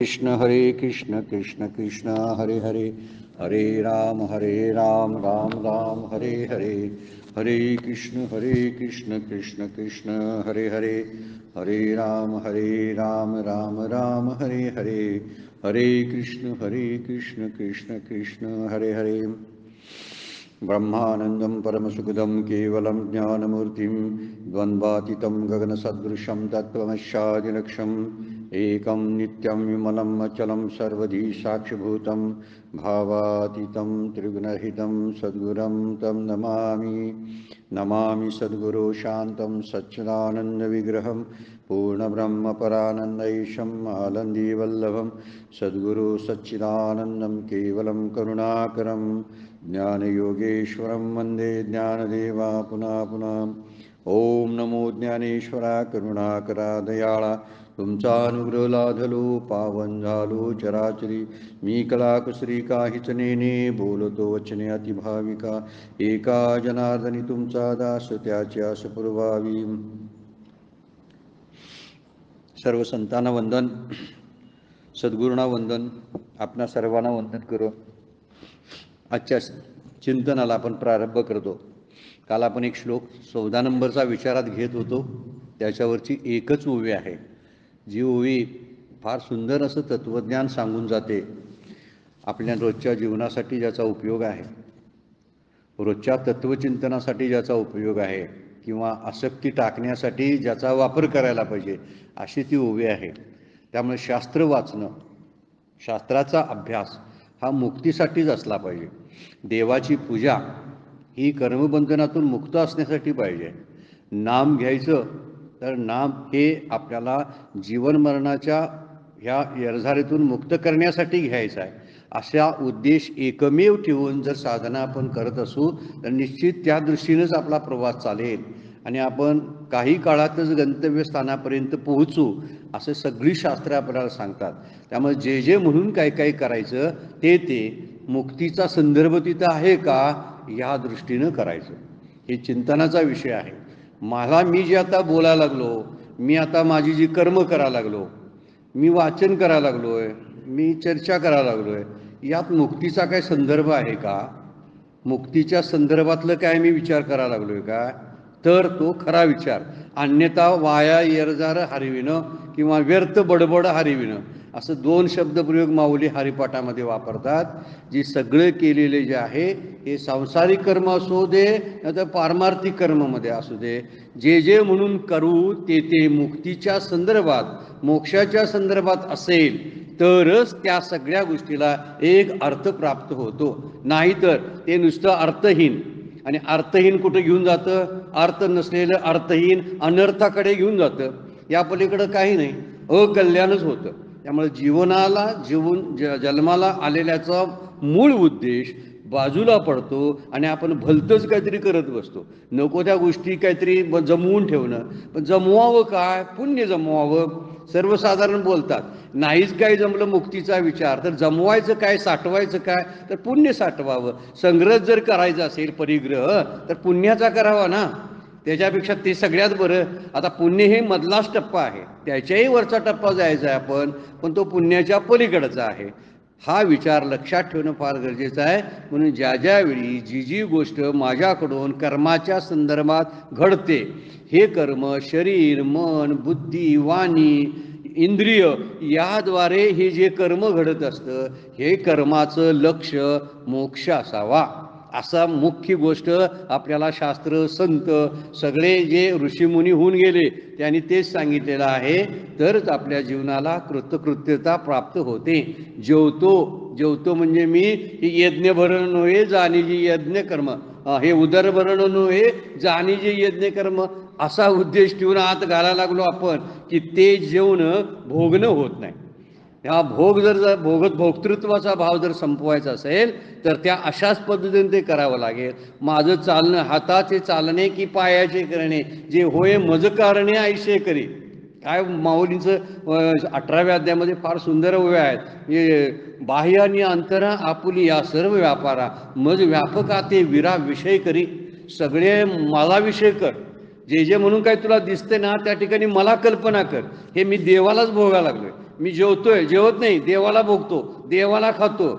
कृष्ण कृष्ण कृष्ण हरे हरे, हरे राम राम राम हरे हरे, हरे कृष्ण कृष्ण कृष्ण हरे हरे, हरे राम राम राम हरे हरे, हरे कृष्ण कृष्ण कृष्ण हरे हरे। ब्रह्मानंदं परमसुखदं केवलं ज्ञानमूर्तिं द्वन्द्वातीतं गगनसदृशं तत्त्वमस्यादिलक्ष्यम् एकं नित्यं विमलं अचलं सर्वधी साक्षिभूतं भावातीतं त्रिगुणरहितं सद्गुरुं तं नमामि सद्गुरो शान्तं सच्चिदानन्दविग्रहं पूर्णब्रह्मपरानन्दैशम् आनन्दीवल्लभं सद्गुरु सच्चिदानन्दं केवलं करुणाकरं ज्ञानयोगेश्वरं वन्दे ज्ञानदेवा पुनः पुनः। ओम नमो ज्ञानेश्वरा करुणाकरा दयाळा, तुमचा अनुग्रह लाधलो पावन झालो चराचरी, मी कलाकुसरी काहीच नेने बोलतो वचने अतिभाविका, एका जनार्दनी तुमचा दास त्याची आस पुरवावी। सर्व संतांना वंदन, सद्गुरूंना वंदन, आपणा सर्वांना वंदन करू आजच्या चिंतनाला आपण प्रारंभ करतो। काल आपण एक श्लोक 14 नंबरचा विचारात घेत होतो, त्याच्यावरची एकच ओवी आहे, जी ओवी फार सुंदर असं तत्वज्ञान सांगून जाते, आपल्या रोजच्या जीवनासाठी ज्याचा उपयोग आहे, रोजच्या तत्वचिंतनासाठी ज्याचा उपयोग आहे, किंवा आसक्ती टाकण्यासाठी ज्याचा वापर करायला पाहिजे, अशी ती ओवी आहे। त्यामुळे शास्त्र वाचणं, शास्त्राचा अभ्यास हा मुक्तीसाठीच असला पाहिजे। देवाची पूजा ही कर्मबंधनातून मुक्त असण्यासाठी पाहिजे। नाम घ्यायचं तर नाम हे आपल्याला जीवन मरणाच्या ह्या येरझारीतून मुक्त करण्यासाठी घ्यायचं आहे, असा उद्देश एकमेव ठेवून जर साधना आपण करत असू तर निश्चित त्या दृष्टीनेच आपला प्रवास चालेल आणि आपण काही काळातच गंतव्यस्थानापर्यंत पोहोचू, असं सगळी शास्त्रे आपल्याला सांगतात। त्यामुळे जे जे म्हणून काय काय करायचं ते मुक्तीचा संदर्भ तिथं आहे का या दृष्टीनं करायचं, हे चिंतनाचा विषय आहे। मी जे आता बोलायला लागलो, मी आता माझी जी कर्म करायला लागलो, मी वाचन करायला लागलोय, मी चर्चा करायला लागलोय, यात मुक्तीचा काय संदर्भ आहे का, मुक्तीच्या संदर्भातलं काय मी विचार करायला लागलोय का, तर तो खरा विचार। अन्यथा वाया येरजार हरविणं किंवा व्यर्थ बडबड हरविणं, असं दोन शब्दप्रयोग माऊली हरिपाठामध्ये वापरतात। जी सगळे केलेले जे आहे हे सांसारिक कर्म असू दे तर पारमार्थिक कर्मामध्ये असू दे, जे जे म्हणून करू ते मुक्तीच्या संदर्भात, मोक्षाच्या संदर्भात असेल तरच त्या सगळ्या गोष्टीला एक अर्थ प्राप्त होतो, नाहीतर ते नुसतं अर्थहीन, आणि अर्थहीन कुठं घेऊन जातं, अर्थ नसलेलं अर्थहीन अनर्थाकडे घेऊन जातं, या पलीकडं काही नाही, अकल्याणच होतं। त्यामुळे जन्माला आलेल्याचा मूळ उद्देश बाजूला पडतो आणि आपण भलतंच काहीतरी करत बसतो, नको त्या गोष्टी काहीतरी जमवून ठेवणं। पण जमवावं काय, पुण्य जमवावं। सर्वसाधारण बोलतात, नाहीच काय जमलं मुक्तीचा विचार तर जमवायचं काय, साठवायचं काय, तर पुण्य साठवावं। संग्रह जर करायचा असेल परिग्रह तर पुण्याचा करावा ना, त्याच्यापेक्षा ते सगळ्यात बरं। आता पुण्य हे मधलाच टप्पा आहे, त्याच्याही वरचा टप्पा जायचा आहे आपण, पण तो पुण्याच्या पलीकडचा आहे, हा विचार लक्षात ठेवणं फार गरजेचं आहे। म्हणून ज्यावेळी जी गोष्ट माझ्याकडून कर्माच्या संदर्भात घडते, हे कर्म शरीर मन बुद्धी वाणी इंद्रिय याद्वारे हे जे कर्म घडत असतं, हे कर्माचं लक्ष मोक्ष असावा, असा मुख्य गोष्ट आपल्याला शास्त्र संत सगळे जे ऋषीमुनी होऊन गेले त्यांनी तेच सांगितलेलं आहे, तरच आपल्या जीवनाला कृतकृत्यता प्राप्त होते। जेवतो म्हणजे मी यज्ञभरण नव्हे जाणीजी यज्ञ कर्म, हे उदरभरण नव्हे जाणीजी यज्ञ कर्म, असा उद्देश ठेवून आत घालायला लागलो आपण की ते जेवण भोगणं होत नाही। हा भोक्तृत्वाचा भाव जर संपवायचा असेल तर त्या अशाच पद्धतीने ते करावं लागेल। माझं चालणं हाताचे चालणे की पायाचे करणे, जे होय मज कारणे ऐसे करी, काय माऊलींचं 18व्या अध्यायामध्ये फार सुंदर ओव्या आहेत। बाह्य आणि अंतरा आपुली या सर्व व्यापारा, मज व्यापका ते विरा विषय करी, सगळे मला विषय कर, जे जे म्हणून काय तुला दिसते ना त्या ठिकाणी मला कल्पना कर, हे मी देवालाच भोगायला लागलोय। मी जेवतोय, जेवत नाही, देवाला भोगतो, देवाला खातो.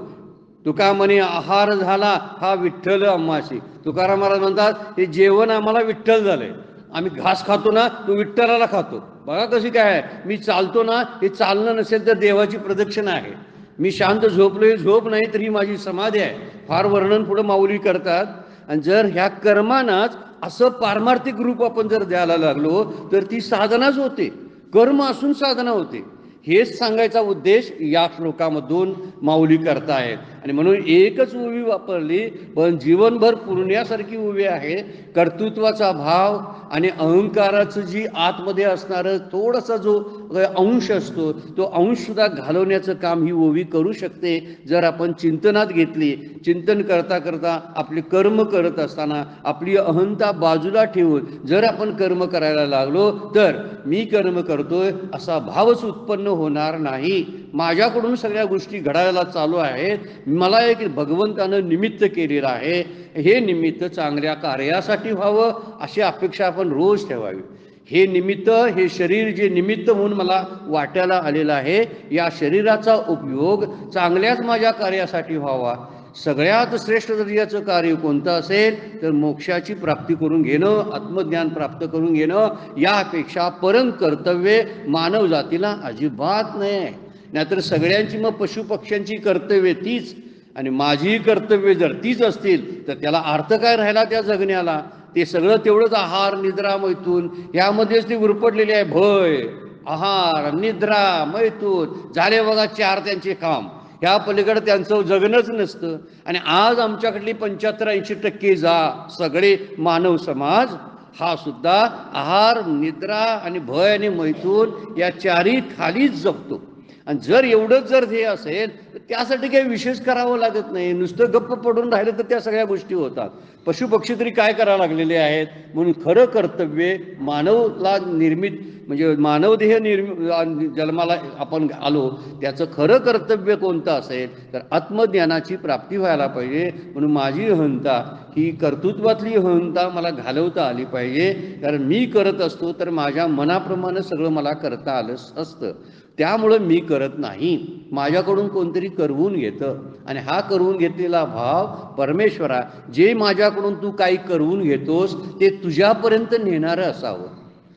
तुका म्हणे आहार झाला हा विठ्ठल आम्हाशी. तुकाराम महाराज म्हणतात हे जेवण आम्हाला विठ्ठल झालंय. आम्ही घास खातो ना, तो विठ्ठलाला खातो. बघा कशी काय आहे. मी चालतो ना, हे चालणं नसेल तर देवाची प्रदक्षिणा आहे. मी शांत झोपलोय, झोप नाही तर ही माझी समाधी आहे. फार वर्णन पुढं माऊली करतात. आणि जर ह्या कर्मानाच असं पारमार्थिक रूप आपण जर द्यायला लागलो तर ती साधनाच होते. कर्म असून साधना होते. हेच सांगायचा उद्देश या श्लोकामधून माऊली करतायत. आणि म्हणून एकच उभी वापरली पण जीवनभर पुरण्यासारखी उभी आहे. कर्तृत्वाचा भाव आणि अहंकाराचं जी आतमध्ये असणारं थोडासा जो अंश असतो तो अंश सुद्धा घालवण्याचं काम ही ओवी करू शकते जर आपण चिंतनात घेतली. चिंतन करता करता आपले कर्म करत असताना आपली अहंता बाजूला ठेवून जर आपण कर्म करायला लागलो तर मी कर्म करतोय असा भावच उत्पन्न होणार नाही. माझ्याकडून सगळ्या गोष्टी घडायला चालू आहेत. मला एक भगवंतानं निमित्त केलेलं आहे. हे निमित्त चांगल्या कार्यासाठी व्हावं अशी अपेक्षा आपण रोज ठेवावी. हे निमित्त, हे शरीर जे निमित्त म्हणून मला वाट्याला आलेलं आहे, या शरीराचा उपयोग चांगल्याच माझ्या कार्यासाठी व्हावा. सगळ्यात श्रेष्ठ दर्जाचं कार्य कोणतं असेल तर मोक्षाची प्राप्ती करून घेणं, आत्मज्ञान प्राप्त करून घेणं. यापेक्षा परम कर्तव्य मानव जातीला अजिबात नाही. नाहीतर सगळ्यांची मग पशुपक्ष्यांची कर्तव्य तीच आणि माझी कर्तव्य जर तीच असतील तर त्याला अर्थ काय राहिला त्या जगण्याला. ते सगळं तेवढंच आहार निद्रा मैथून यामध्येच ते उरपडलेले आहे. भय, आहार, निद्रा, मैथून झाले बघा 4 त्यांचे काम. ह्या पलीकडे त्यांचं जगणंच नसतं. आणि आज आमच्याकडली 75-80% सगळे मानव समाज हा सुद्धा आहार, निद्रा आणि भय आणि मैथून या 4ही खालीच जगतो. आणि जर एवढंच जर ध्येय असेल तर त्यासाठी काही विशेष करावं लागत नाही. नुसतं गप्प पडून राहिलं तर त्या सगळ्या गोष्टी होतात. पशुपक्षी तरी काय करायला लागलेले आहेत. म्हणून खरं कर्तव्य मानवला निर्मित म्हणजे मानवदेह जन्माला आपण आलो त्याचं खरं कर्तव्य कोणतं असेल तर आत्मज्ञानाची प्राप्ती व्हायला पाहिजे. म्हणून माझी अहंता ही कर्तृत्वातली अहंता मला घालवता आली पाहिजे. कारण मी करत असतो तर माझ्या मनाप्रमाणे सगळं मला करता आलं असतं. त्यामुळं मी करत नाही, माझ्याकडून कोणतरी करवून घेतं. आणि हा करवून घेतलेला भाव परमेश्वरा जे माझ्याकडून तू काही करवून घेतोस ते तुझ्यापर्यंत नेणारं असावं,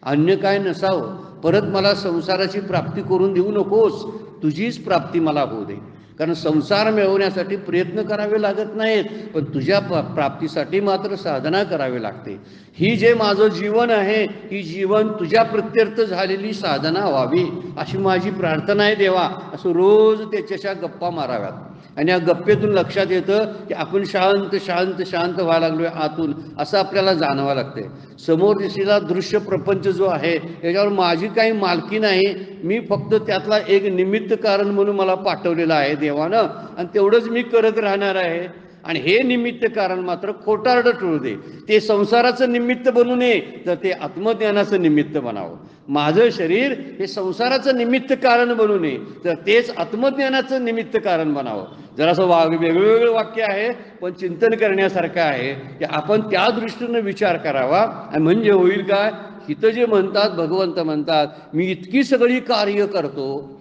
अन्य काय नसावं. परत मला संसाराची प्राप्ती करून देऊ नकोस, तुझीच प्राप्ती मला होऊ दे. कारण संसार मिळवण्यासाठी प्रयत्न करावे लागत नाहीत पण तुझ्या प्राप्तीसाठी मात्र साधना करावी लागते. ही जे माझं जीवन आहे ही जीवन तुझ्या प्रत्यर्थ झालेली साधना व्हावी अशी माझी प्रार्थना आहे देवा. असं रोज त्याच्याशा गप्पा माराव्यात. आणि या गप्पेतून लक्षात येतं की आपण शांत शांत शांत व्हायला लागलोय आतून असं आपल्याला जाणवावं लागतंय. समोर दिसलेला दृश्य प्रपंच जो आहे याच्यावर माझी काही मालकी नाही. मी फक्त त्यातला एक निमित्त कारण म्हणून मला पाठवलेलं आहे देवानं आणि तेवढंच मी करत राहणार आहे. आणि हे निमित्त कारण मात्र खोटारडं ठरू दे. ते संसाराचं निमित्त बनू नये तर ते आत्मज्ञानाचं निमित्त बनावं. माझं शरीर हे संसाराचं निमित्त कारण बनू नये तर तेच आत्मज्ञानाचं निमित्त कारण बनावं. जरासं वेगवेगळं वाक्य आहे पण चिंतन करण्यासारखं आहे की आपण त्या दृष्टीनं विचार करावा. आणि म्हणजे होईल काय, इथं जे म्हणतात भगवंत म्हणतात मी इतकी सगळी कार्य करतो,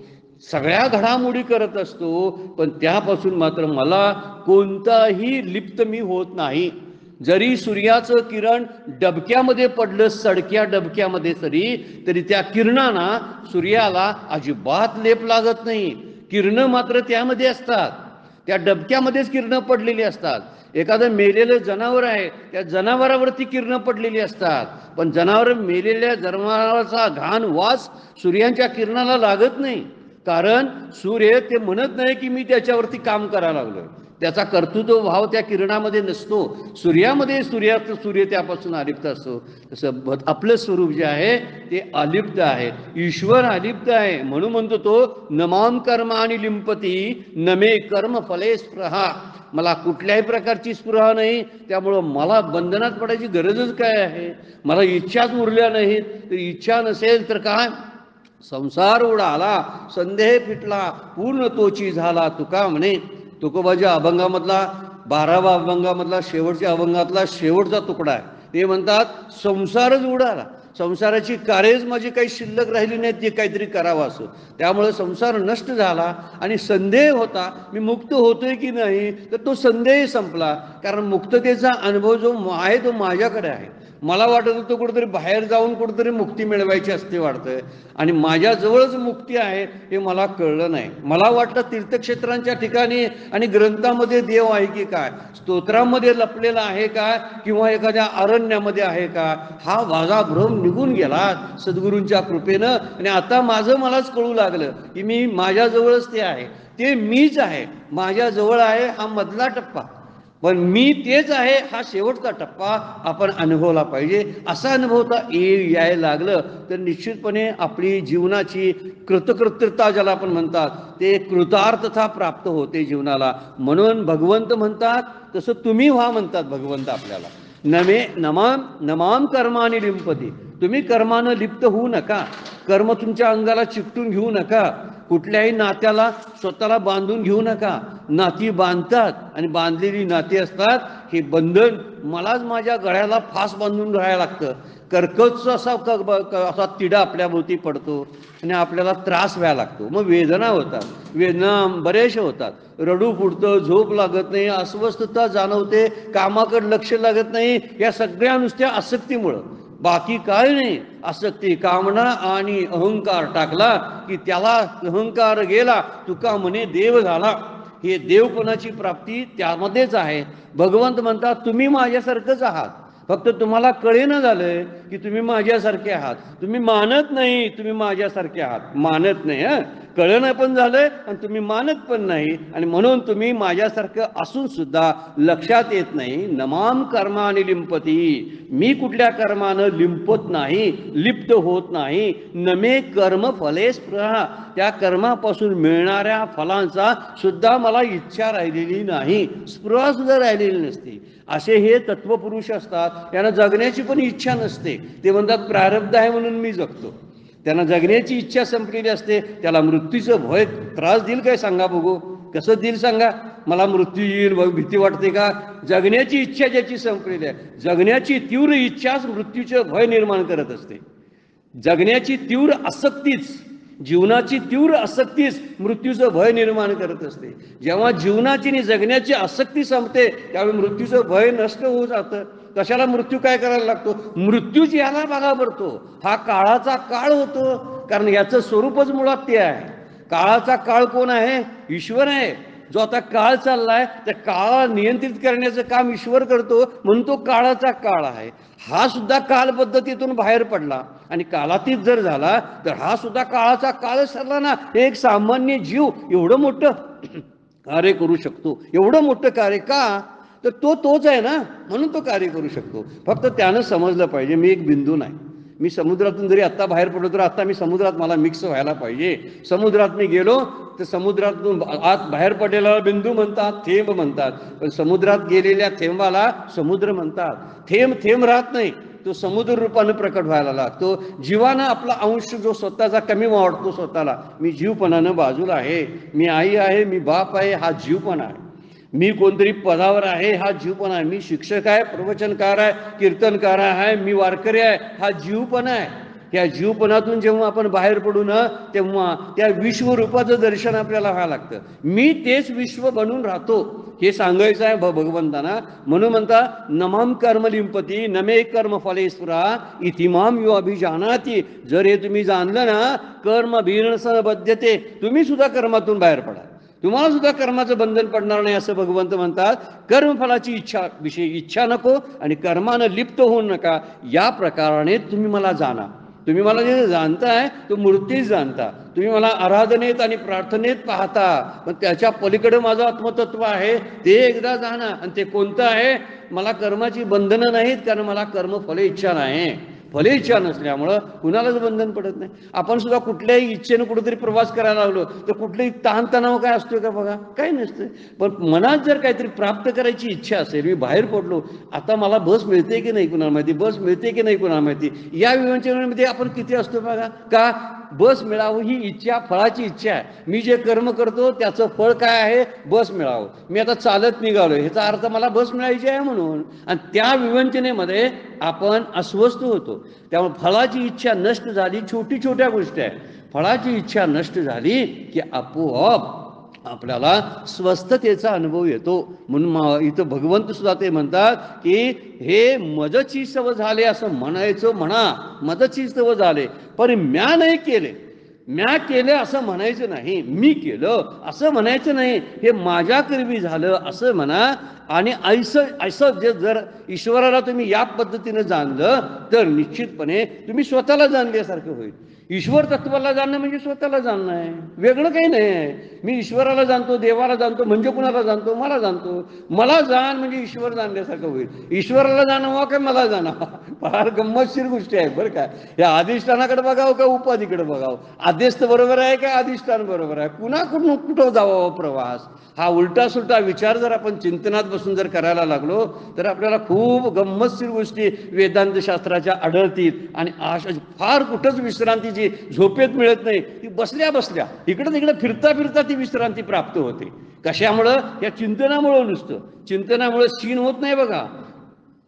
सगळ्या घडामोडी करत असतो पण त्यापासून मात्र मला कोणताही लिप्त मी होत नाही. जरी सूर्याचं किरण डबक्यामध्ये पडलं, सडक्या डबक्यामध्ये तरी त्या किरणांना सूर्याला अजिबात लेप लागत नाही. किरणं मात्र त्यामध्ये असतात, त्या डबक्यामध्येच किरणं पडलेली असतात. एखादं मेलेलं जनावर आहे त्या जनावरावरती किरणं पडलेली असतात पण मेलेल्या जनावराचा घाण वास सूर्यांच्या किरणाला लागत नाही. कारण सूर्य ते म्हणत नाही की मी त्याच्यावरती काम करायला लागलोय. त्याचा कर्तृत्व भाव त्या किरणामध्ये नसतो. सूर्यामध्ये सूर्य त्यापासून अलिप्त असतो. तसं आपलं स्वरूप जे आहे ते अलिप्त आहे. ईश्वर अलिप्त आहे. म्हणून म्हणतो तो नमाम कर्म आणि लिंपती नमे कर्म फले स्पृहा. मला कुठल्याही प्रकारची स्पृहा नाही. त्यामुळं मला बंधनात पडायची गरजच काय आहे. मला इच्छाच उरल्या नाहीत. तर इच्छा नसेल तर काय, संसार उडाला संदेह फिटला पूर्ण तोची झाला. तुका म्हणे तुकोबाच्या अभंगामधला 12वा अभंगामधला शेवटच्या अभंगातला शेवटचा तुकडा आहे. ते म्हणतात संसारच उडाला. संसाराची कार्यच माझी काही शिल्लक राहिली नाहीत जे काहीतरी करावं असं. त्यामुळे संसार नष्ट झाला आणि संदेह होता मी मुक्त होतोय की नाही, तर तो संदेह संपला. कारण मुक्ततेचा अनुभव जो आहे तो माझ्याकडे आहे. मला वाटत होतं कुठेतरी बाहेर जाऊन कुठेतरी मुक्ती मिळवायची असते वाटतंय, आणि माझ्याजवळच मुक्ती आहे हे मला कळलं नाही. मला वाटलं तीर्थक्षेत्रांच्या ठिकाणी आणि ग्रंथामध्ये देव आहे की काय, स्तोत्रामध्ये लपलेला आहे का, किंवा एखाद्या अरण्यामध्ये आहे का. हा माझा भ्रम निघून गेला सद्गुरूंच्या कृपेनं. आणि आता माझं मलाच कळू लागलं की मी माझ्याजवळच ते आहे, ते मीच आहे, माझ्याजवळ आहे हा मधला टप्पा, पण मी तेच आहे हा शेवटचा टप्पा आपण अनुभवला पाहिजे. असा अनुभवता यायला लागलं तर निश्चितपणे आपली जीवनाची कृतकृत्यता ज्याला आपण म्हणतात ते कृतार्थता प्राप्त होते जीवनाला. म्हणून भगवंत म्हणतात तसं तुम्ही व्हा म्हणतात भगवंत आपल्याला. नमाम कर्माने लिंपती. तुम्ही कर्मानं लिप्त होऊ नका, कर्म तुमच्या अंगाला चिकटून घेऊ नका, कुठल्याही नात्याला स्वतःला बांधून घेऊ नका. नाती बांधतात आणि बांधलेली नाती असतात हे बंधन मलाच माझ्या गळ्याला फास बांधून राहायला लागतं. कर्कच असा तिडा आपल्या भोवती पडतो आणि आपल्याला त्रास व्हायला लागतो. मग वेदना होतात, वेदना बरेचशा होतात. रडू फुटतं, झोप लागत नाही, अस्वस्थता जाणवते, कामाकडे लक्ष लागत नाही. या सगळ्या नुसत्या आसक्तीमुळं, बाकी काय नाही. आसक्ती, कामना आणि अहंकार टाकला की त्याला अहंकार गेला, तुका म्हणे देव झाला. हे देवपणाची प्राप्ती त्यामध्येच आहे. भगवंत म्हणतात तुम्ही माझ्यासारखंच आहात, फक्त तुम्हाला कळेना झालंय की तुम्ही माझ्यासारखे आहात. तुम्ही मानत नाही तुम्ही माझ्यासारखे आहात, मानत नाही. कळणं पण झालंय आणि तुम्ही मानत पण नाही, आणि म्हणून तुम्ही माझ्यासारखं असून सुद्धा लक्षात येत नाही. नमाम कर्माने लिंपती. मी कुठल्या कर्मानं लिंपत नाही, लिप्त होत नाही. नमे कर्म फले स्पृहा. त्या कर्मापासून मिळणाऱ्या फलांचा सुद्धा मला इच्छा राहिलेली नाही, स्पृहा सुद्धा राहिलेली नसते. असे हे तत्वपुरुष असतात. त्यांना जगण्याची पण इच्छा नसते. ते म्हणतात प्रारब्ध आहे म्हणून मी जगतो. त्यांना जगण्याची इच्छा संपलेली असते. त्याला मृत्यूचं भय त्रास देईल काय सांगा बघू, कसं देईल सांगा. मला मृत्यू येईल भीती वाटते का. जगण्याची इच्छा ज्याची संपलेली आहे, जगण्याची तीव्र इच्छाच मृत्यूचं भय निर्माण करत असते. जगण्याची तीव्र आसक्तीच, जीवनाची तीव्र आसक्तीच मृत्यूचं भय निर्माण करत असते. जेव्हा जीवनाची आणि जगण्याची आसक्ती संपते त्यावेळी मृत्यूचं भय नष्ट होऊन जातं. कशाला मृत्यू काय करायला लागतो, मृत्यूच याला बघा भरतो. हा काळाचा काळ होतो, कारण याचं स्वरूपच मुळात ते आहे. काळाचा काळ कोण आहे, ईश्वर आहे. जो आता काळ चाललाय त्या काळाला नियंत्रित करण्याचं काम ईश्वर करतो, म्हणून तो काळाचा काळ आहे. हा सुद्धा काल पद्धतीतून बाहेर पडला आणि कालातीत जर झाला तर हा सुद्धा काळाचा काळच ठरला ना. एक सामान्य जीव एवढं मोठं कार्य करू शकतो, एवढं मोठं कार्य का, तर तोच आहे ना, म्हणून तो कार्य करू शकतो. फक्त त्यानं समजलं पाहिजे मी एक बिंदू नाही. मी समुद्रातून जरी आत्ता बाहेर पडलो तर आत्ता मी समुद्रात मला मिक्स व्हायला पाहिजे. समुद्रात मी गेलो तर समुद्रातून आत बाहेर पडलेला बिंदू म्हणतात, थेंब म्हणतात. पण समुद्रात गेलेल्या थेंबाला समुद्र म्हणतात. थेंब थेंब राहत नाही, तो समुद्र रूपानं प्रकट व्हायला लागतो. जीवानं आपला अंश जो स्वतःचा कमी वाटतो स्वतःला, मी जीवपणानं बाजूला आहे, मी आई आहे, मी बाप आहे, हा जीवपणा आहे. मी कोणतरी पदावर आहे, हा जीवपणा आहे. मी शिक्षक आहे, प्रवचनकार आहे, कीर्तनकार आहे, मी वारकरी आहे, हा जीवपणा आहे. त्या जीवपणातून जेव्हा आपण बाहेर पडू ना तेव्हा त्या विश्वरूपाचं दर्शन आपल्याला व्हायला लागतं. मी तेच विश्व बनून राहतो हे सांगायचं आहे भगवंतांना. म्हणून म्हणता नमाम कर्म लिंपती नमे कर्म फले स्फुरा इतिमाम यो अभिजानाती. जर हे तुम्ही जाणलं ना, कर्म भीनसन बध्यते, तुम्ही सुद्धा कर्मातून बाहेर पडा, तुम्हाला सुद्धा कर्माचं बंधन पडणार नाही असं भगवंत म्हणतात. कर्मफलाची इच्छा नको आणि कर्मानं लिप्त होऊ नका. या प्रकाराने तुम्ही मला जाणा. तुम्ही मला जे जाणताय तो मूर्तीच जाणता. तुम्ही मला आराधनेत आणि प्रार्थनेत पाहता, पण त्याच्या पलीकडे माझं आत्मतत्व आहे ते एकदा जाणा. आणि ते कोणतं आहे, मला कर्माची बंधनं नाहीत, कारण मला कर्म फले इच्छा नाही. फले इच्छा नसल्यामुळं कुणालाच बंधन पडत नाही. आपण सुद्धा कुठल्याही इच्छेनं कुठेतरी प्रवास करायला लागलो तर कुठलेही ताणतणाव काय असतोय का बघा, काही नसतं. पण मनात जर काहीतरी प्राप्त करायची इच्छा असेल, मी बाहेर पडलो, आता मला बस मिळते की नाही कुणाला माहिती, बस मिळते की नाही कुणाला माहिती. या विमानच्या वेळेमध्ये आपण किती असतो बघा, का बस मिळावं ही इच्छा, फळाची इच्छा आहे. मी जे कर्म करतो त्याचं फळ काय आहे, बस मिळावं. मी आता चालत निघालो, ह्याचा अर्थ मला बस मिळायची आहे म्हणून, आणि त्या विवंचनेमध्ये आपण अस्वस्थ होतो. त्यामुळे फळाची इच्छा नष्ट झाली, छोटी छोट्या गोष्टी आहे, फळाची इच्छा नष्ट झाली की आपोआप आपल्याला स्वस्थतेचा अनुभव येतो. म्हणून इथं भगवंत सुद्धा ते म्हणतात की हे मदची सव झाले असं म्हणायचं म्हणा, मदची सव झाले पण म्या नाही केले, म्या केले असं म्हणायचं नाही, मी केलं असं म्हणायचं नाही, हे माझ्या करवी झालं असं म्हणा. आणि ऐसं जे जर ईश्वराला तुम्ही या पद्धतीनं जाणलं तर निश्चितपणे तुम्ही स्वतःला जाणल्यासारखं होईल. ईश्वर तत्वाला जाणणं म्हणजे स्वतःला जाणणं आहे, वेगळं काही नाही आहे. मी ईश्वराला जाणतो, देवाला जाणतो म्हणजे कुणाला जाणतो, मला जाणतो. मला जाण म्हणजे ईश्वर जाणल्यासारखं होईल. ईश्वराला जाणावं काय मला जाणावं, फार गंमतशीर गोष्टी आहेत बरं का. या अधिष्ठानाकडे बघावं का उपाधीकडे बघावं, आदेश तर बरोबर आहे का अधिष्ठान बरोबर आहे, कुणाकडून कुठं जावा प्रवास. हा उलटा सुलटा विचार जर आपण चिंतनात बसून जर करायला लागलो तर आपल्याला खूप गंमतशीर गोष्टी वेदांत शास्त्राच्या आढळतील. आणि फार कुठंच विश्रांतीची झोपेत मिळत नाही, ती बसल्या बसल्या इकडं तिकडे फिरता फिरता ती विश्रांती प्राप्त होते. कशामुळं, या चिंतनामुळं. नुसतं चिंतनामुळं क्षीण होत नाही बघा.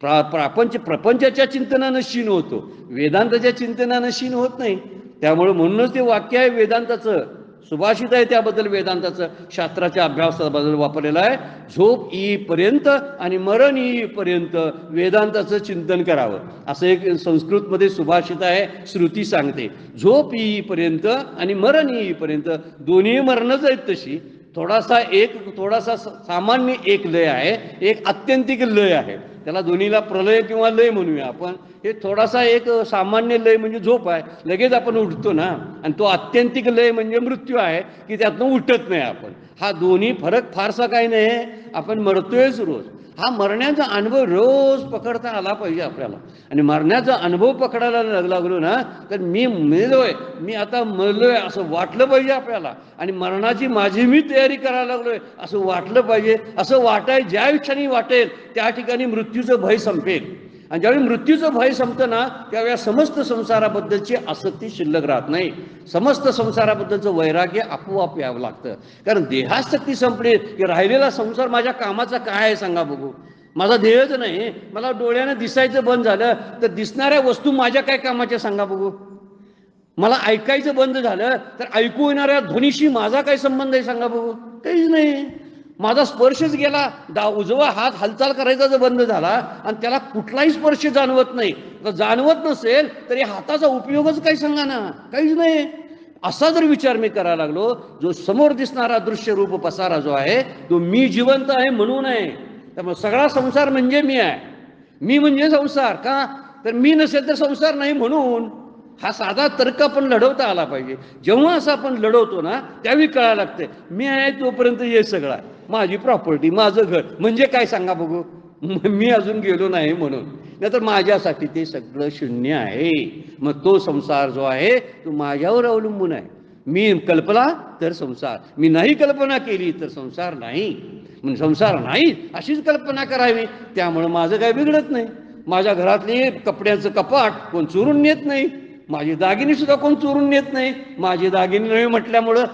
प्रपंचाच्या चिंतनानं क्षीण होतो, वेदांताच्या चिंतनानं क्षीण होत नाही. त्यामुळे म्हणूनच ते वाक्य आहे वेदांताचं, सुभाषित आहे त्याबद्दल वेदांताचं शास्त्राच्या अभ्यासाबद्दल वापरलेलं आहे. झोप येईपर्यंत आणि मरण येईपर्यंत वेदांताचं चिंतन करावं असं एक संस्कृतमध्ये सुभाषित आहे, श्रुती सांगते. झोप येईपर्यंत आणि मरण येईपर्यंत, दोन्ही मरणच आहेत तशी. थोडासा सामान्य एक लय आहे, एक आत्यंतिक लय आहे. त्याला दोन्हीला प्रलय किंवा लय म्हणूया आपण. हे थोडासा एक सामान्य लय म्हणजे झोप आहे, लगेच आपण उठतो ना. आणि तो आत्यंतिक लय म्हणजे मृत्यू आहे की त्यातनं उठत नाही आपण. हा दोन्ही फरक फारसा काही नाही, आपण मरतोयच रोज. हा मरण्याचा अनुभव रोज पकडता आला पाहिजे आपल्याला. आणि मरण्याचा अनुभव पकडायला लागलो ना तर मी मेलोय, मी आता मरलोय असं वाटलं पाहिजे आपल्याला. आणि मरणाची माझी मी तयारी करायला लागलोय असं वाटलं पाहिजे. असं ज्या क्षणी वाटेल त्या ठिकाणी मृत्यूचं भय संपेल. आणि ज्यावेळी मृत्यूचं भय संपतं ना त्यावेळेस समस्त संसाराबद्दलची आसक्ती शिल्लक राहत नाही, समस्त संसाराबद्दलचं वैराग्य आपोआप यावं लागतं. कारण देहासक्ती संपली की राहिलेला संसार माझ्या कामाचा काय आहे सांगा बघू. माझा ध्येयच नाही, मला डोळ्यानं दिसायचं बंद झालं तर दिसणाऱ्या वस्तू माझ्या काय कामाच्या सांगा बघू. मला ऐकायचं बंद झालं तर ऐकू येणाऱ्या ध्वनीशी माझा काय संबंध आहे सांगा बघू. काहीच नाही. माझा स्पर्शच गेला, उजवा हात हालचाल करायचा जर बंद झाला आणि त्याला कुठलाही स्पर्श जाणवत नाही, जाणवत नसेल तरी हाताचा उपयोगच काही सांगा ना, काहीच नाही. असा जर विचार मी करायला लागलो, जो समोर दिसणारा दृश्य रूप पसारा जो आहे तो मी जिवंत आहे म्हणून आहे. त्यामुळे सगळा संसार म्हणजे मी आहे, मी म्हणजे संसार. का तर मी नसेल तर संसार नाही म्हणून. हा साधा तर्क आपण लढवता आला पाहिजे. जेव्हा असं आपण लढवतो ना त्यावेळी कळायला लागते मी आहे तोपर्यंत हे सगळं आहे, माझी प्रॉपर्टी, माझं घर म्हणजे काय सांगा बघू. मी अजून गेलो नाही म्हणून, नाहीतर माझ्यासाठी ते सगळं शून्य आहे. मग तो संसार जो आहे तो माझ्यावर अवलंबून आहे. मी कल्पना तर संसार, मी नाही कल्पना केली तर संसार नाही. म्हणजे संसार नाही अशीच कल्पना करावी. त्यामुळं माझं काय बिघडत नाही. माझ्या घरातली कपड्याचं कपाट कोण चोरून नेत नाही, माझी दागिनी सुद्धा कोण चोरून नेत नाही. माझी दागिनी नाही म्हटल्यामुळं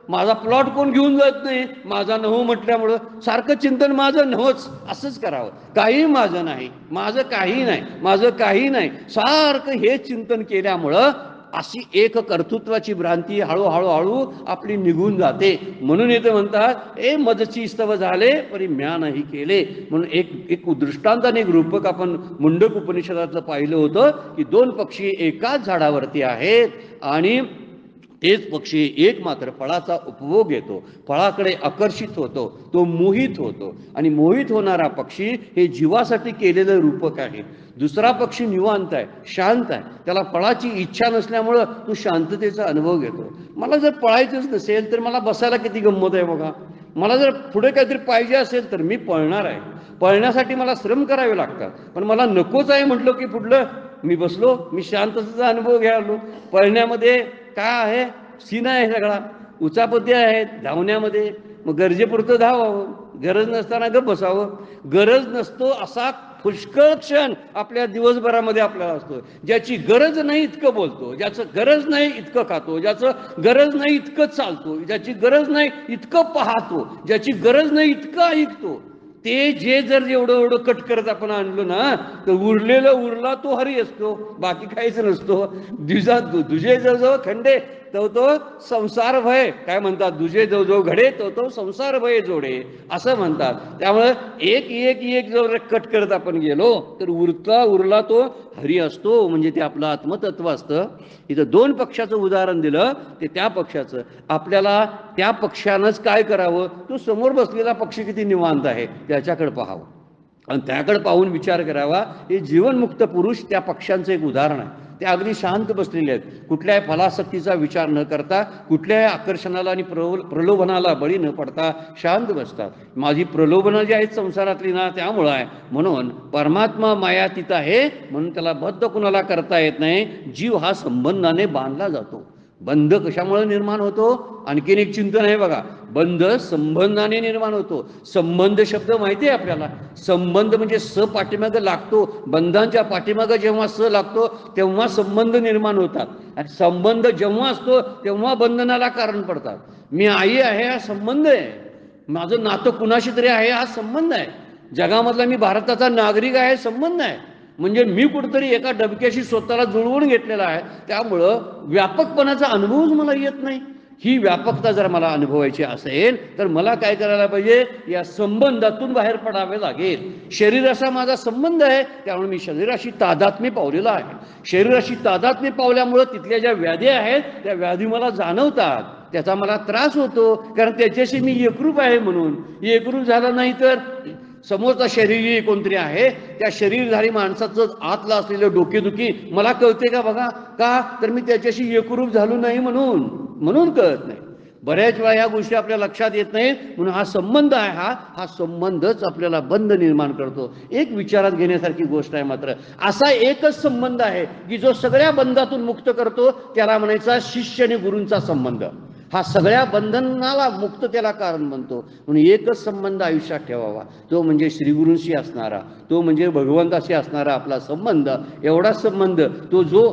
माझा प्लॉट कोण घेऊन जात नाही, माझा नहो म्हटल्यामुळं सारखं चिंतन माझं नव्हच असंच करावं. काही माझं नाही, माझं काही नाही, माझं काही नाही, सारखं हे चिंतन केल्यामुळं अशी एक कर्तृत्वाची भ्रांती हळूहळू आपली निघून जाते. म्हणून येथे म्हणतात ए मदची स्तव झाले परी म्या नाही केले. म्हणून एक दृष्टांताने एक रूपक आपण मुंडक उपनिषदातलं पाहिलं होतं की दोन पक्षी एकाच झाडावरती आहेत आणि तेच पक्षी एक मात्र फळाचा उपभोग घेतो, फळाकडे आकर्षित होतो, तो मोहित होतो. आणि मोहित होणारा पक्षी हे जीवासाठी केलेलं रूपक आहे. दुसरा पक्षी निवांत आहे, शांत आहे, त्याला फळाची इच्छा नसल्यामुळं तो शांततेचा अनुभव घेतो. मला जर पळायचंच नसेल तर मला बसायला किती गंमत आहे बघा. मला जर पुढे काहीतरी पाहिजे असेल तर मी पळणार आहे. पळण्यासाठी मला श्रम करावे लागतात. पण मला नकोच आहे म्हटलं की पुढलं मी बसलो, मी शांततेचा अनुभव घ्यायलो. पळण्यामध्ये काय आहे, सीन आहे सगळा, उचापत्या आहेत धावण्यामध्ये. मग गरजेपुरतं धावावं, गरज नसताना गप बसावं. गरज नसतो असा पुष्कळ क्षण आपल्या दिवसभरामध्ये आपल्याला असतो. ज्याची गरज नाही इतकं बोलतो, ज्याचं गरज नाही इतकं खातो, ज्याचं गरज नाही इतकं चालतो, ज्याची गरज नाही इतकं पाहतो, ज्याची गरज नाही इतकं ऐकतो. ते जे जर एवढं एवढं कट करत आपण आणलो ना, तर उरला तो हरी असतो, बाकी काहीच नसतो. दुजे जो खंडे तो संसार भय, काय म्हणतात, दुजे जो घडे तो संसार भय जोडे, असं म्हणतात. त्यामुळे एक एक एक जर कट करत आपण गेलो तर उरला तो हरी असतो, म्हणजे ते आपलं आत्मतत्व असतं. इथं 2 पक्षाचं उदाहरण दिलं, ते त्या पक्षाचं. आपल्याला त्या पक्षानंच काय करावं, तो समोर बसलेला पक्षी किती निवांत आहे त्याच्याकडे पाहावं आणि त्याकडे पाहून विचार करावा. हे जीवनमुक्त पुरुष त्या पक्षांचं एक उदाहरण आहे. ते अगदी शांत बसलेले आहेत, कुठल्याही फलासक्तीचा विचार न करता, कुठल्याही आकर्षणाला आणि प्रलोभनाला बळी न पडता शांत बसतात. माझी प्रलोभनं जी आहेत संसारातली ना, त्यामुळं आहे. म्हणून परमात्मा मायातीत आहे, म्हणून त्याला बद्ध कुणाला करता येत नाही. जीव हा संबंधाने बांधला जातो. बंध कशामुळे निर्माण होतो, आणखीन एक चिंतन आहे बघा. बंध संबंधाने निर्माण होतो. संबंध शब्द माहिती आहे आपल्याला. संबंध म्हणजे स पाठीमागं लागतो. बंधांच्या पाठीमागं जेव्हा स लागतो तेव्हा संबंध निर्माण होतात. आणि संबंध जेव्हा असतो तेव्हा बंधनाला कारण पडतात. मी आई आहे हा संबंध आहे, माझं नातं कुणाशी तरी आहे हा संबंध आहे, जगामधला मी भारताचा नागरिक आहे संबंध आहे. म्हणजे मी कुठेतरी एका डबक्याशी स्वतःला जुळवून घेतलेला आहे. त्यामुळं व्यापकपणाचा अनुभवच मला येत नाही. ही व्यापकता जर मला अनुभवायची असेल तर मला काय करायला पाहिजे, या संबंधातून बाहेर पडावे लागेल. शरीराचा माझा संबंध आहे, त्यामुळे मी शरीराशी तादात्म्य पावलेला आहे. शरीराशी तादात्म्य पावल्यामुळं तिथल्या ज्या व्याधी आहेत त्या व्याधी मला जाणवतात, त्याचा मला त्रास होतो, कारण त्याच्याशी मी एकरूप आहे. म्हणून एकरूप झाला नाही तर समोरचा शरीरी कोणतरी आहे, त्या शरीरधारी माणसाचं आतलं असलेलं डोकेदुखी मला कळते का बघा. का तर मी त्याच्याशी एकरूप झालो नाही म्हणून कळत नाही. बऱ्याच वेळा ह्या गोष्टी आपल्या लक्षात येत नाहीत. म्हणून हा संबंध आहे, हा संबंधच आपल्याला बंध निर्माण करतो. एक विचारात घेण्यासारखी गोष्ट आहे. मात्र असा एकच संबंध आहे की जो सगळ्या बंधातून मुक्त करतो, त्याला म्हणायचा शिष्य आणि गुरूंचा संबंध. हा सगळ्या बंधनाला मुक्त त्याला कारण बनतो. म्हणून एकच संबंध आयुष्यात ठेवावा, तो म्हणजे श्रीगुरूंशी असणारा, तो म्हणजे भगवंताशी असणारा आपला संबंध. एवढा संबंध तो जो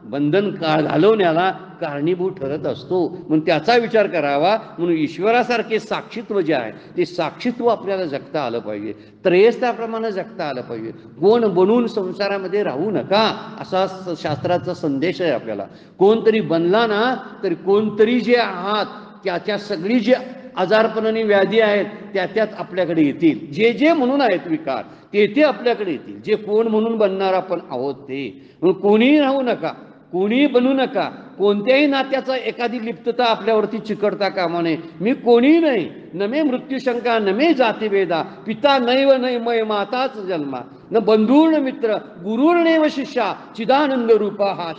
बंधन घालवण्याला कारणीभूत ठरत असतो. म्हणून त्याचा विचार करावा. म्हणून ईश्वरासारखे साक्षीत्व जे आहे ते साक्षीत्व आपल्याला जगता आलं पाहिजे, त्रयस्थाप्रमाणे जगता आलं पाहिजे. कोण बनून संसारामध्ये राहू नका, असा शास्त्राचा संदेश आहे आपल्याला. कोणतरी बनला ना तर कोणतरी जे आहात त्याच्या सगळी जे आजारपणाने व्याधी आहेत त्यात आपल्याकडे येतील. जे जे म्हणून आहेत विकार ते आपल्याकडे येतील. जे कोण म्हणून बनणार आपण आहोत ते. म्हणून कोणीही राहू नका, कोणीही बनू नका. कोणत्याही नात्याचा एखादी लिप्तता आपल्यावरती चिकटता कामा नये. मी कोणीही नाही, न मे मृत्यूशंका न मे जातीभेदा, पिता नैव नैमय माताच जन्मा, न बंधूर्ण मित्र गुरुर्णेव शिष्या, चिदानंद रूपा हा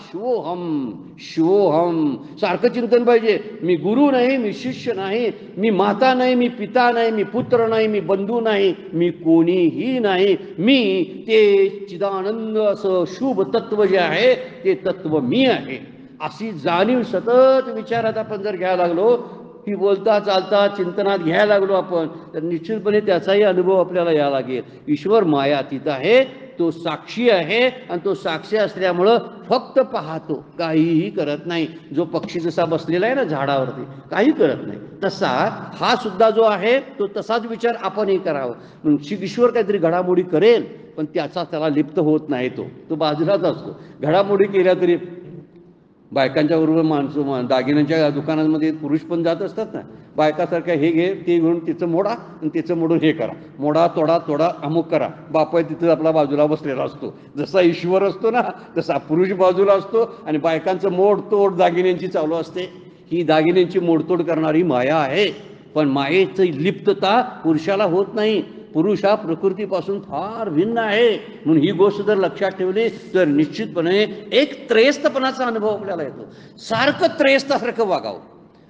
शिवोहम. सारखं चिंतन पाहिजे. मी गुरु नाही, मी शिष्य नाही, मी माता नाही, मी पिता नाही, मी पुत्र नाही, मी बंधू नाही, मी कोणीही नाही. मी ते चिदानंद असं शुभ तत्व जे आहे ते तत्व मी आहे. अशी जाणीव सतत विचारात आपण जर घ्यायला लागलो, ही बोलता चालता चिंतनात घ्यायला लागलो आपण, तर निश्चितपणे त्याचाही अनुभव आपल्याला यायला लागेल. ईश्वर मायातीत आहे, तो साक्षी आहे आणि तो साक्षी असल्यामुळं फक्त पाहतो, काहीही करत नाही. जो पक्षी जसा बसलेला आहे ना झाडावरती, काही करत नाही, तसा हा सुद्धा जो आहे तो तसाच विचार आपणही करावा. म्हणून ईश्वर काहीतरी घडामोडी करेल पण त्याला लिप्त होत नाही. तो बाजूलाच असतो. घडामोडी केल्या तरी बायकांच्या बरोबर माणसं दागिन्यांच्या दुकानांमध्ये पुरुष पण जात असतात ना, बायकासारख्या हे घे ते घेऊन तिचं मोडा आणि तिचं मोडून हे करा, मोडा तोडा अमुक करा. बापाय तिथं आपला बाजूला बसलेला असतो. जसा ईश्वर असतो ना तसा पुरुष बाजूला असतो आणि बायकांचं मोडतोड दागिन्यांची चालू असते. ही दागिन्यांची मोडतोड करणारी माया आहे. पण मायेची लिप्तता पुरुषाला होत नाही. पुरुष हा प्रकृतीपासून फार भिन्न आहे. म्हणून ही गोष्ट जर लक्षात ठेवली तर निश्चितपणे एक त्रयस्थपणाचा अनुभव आपल्याला येतो. सारखं त्रयस्थासारखं वागावं,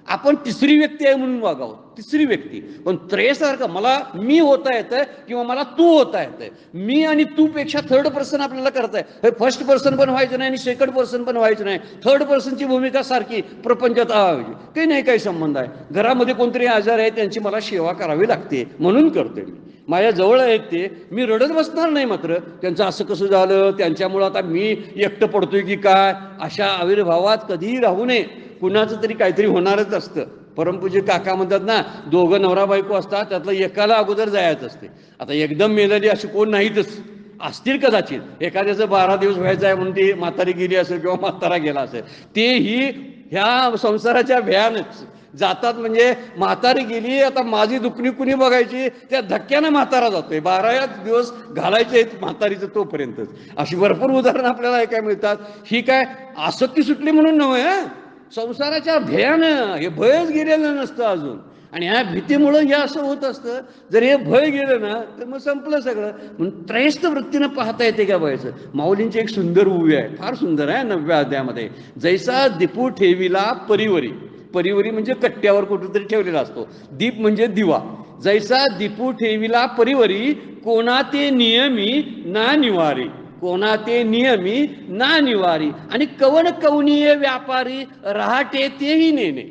आपण तिसरी व्यक्ती आहे म्हणून वागावं. तिसरी व्यक्ती. पण त्रयसारखं मला मी होता येतंय किंवा मला तू होता येतंय. मी आणि तू पेक्षा थर्ड पर्सन आपल्याला करताय. हे फर्स्ट पर्सन पण व्हायचं नाही आणि सेकंड पर्सन पण व्हायचं नाही. थर्ड पर्सनची भूमिका सारखी प्रपंचात काही नाही, काही संबंध आहे. घरामध्ये कोणतरी आजार आहे, त्यांची मला सेवा करावी लागते म्हणून करते. माझ्या जवळ आहेत ते, मी रडत बसणार नाही. मात्र त्यांचं असं कसं झालं, त्यांच्यामुळं आता मी एकटं पडतोय की काय, अशा आविर्भावात कधीही राहू नये. कुणाचं तरी काहीतरी होणारच असतं. परमपूज्य काका म्हणतात ना, दोघं नवरा बायको असतात, त्यातलं एकाला अगोदर जायचं असते. आता एकदम मेलेली अशी कोण नाहीतच, असतील कदाचित. एखाद्याचं 12 दिवस व्हायचं आहे म्हणून ती म्हातारी गेली असेल किंवा म्हातारा गेला असेल, तेही ह्या संसाराच्या भयानच जातात. म्हणजे म्हातारी गेली, आता माझी दुखणी कुणी बघायची, त्या धक्क्यानं म्हातारा जातोय. 12 दिवस घालायचे आहेत म्हातारीचं तोपर्यंतच. अशी भरपूर उदाहरणं आपल्याला ऐकायला मिळतात. ही काय आसक्ती सुटली म्हणून नव्हे, संसाराच्या भयानं हे भयच गेलेलं नसतं अजून. आणि ह्या भीतीमुळं हे असं होत असतं. जर हे भय गेलं ना तर मग संपलं सगळं. म्हणून त्रयस्थ वृत्तीनं पाहता येते का व्हायचं. माऊलींची एक सुंदर उभी आहे, फार सुंदर आहे 9व्या अध्यायामध्ये. जैसा दीपू ठेविला परिवरी. परिवरी म्हणजे कट्ट्यावर कुठेतरी ठेवलेला असतो. दीप म्हणजे दिवा. जैसा दीपू ठेविला परिवरी, कोणा ते नियमी ना निवारी. कोणा ते नियमी ना निवारी. आणि कवन कवनीय व्यापारी, रहाटे तेही नेणे.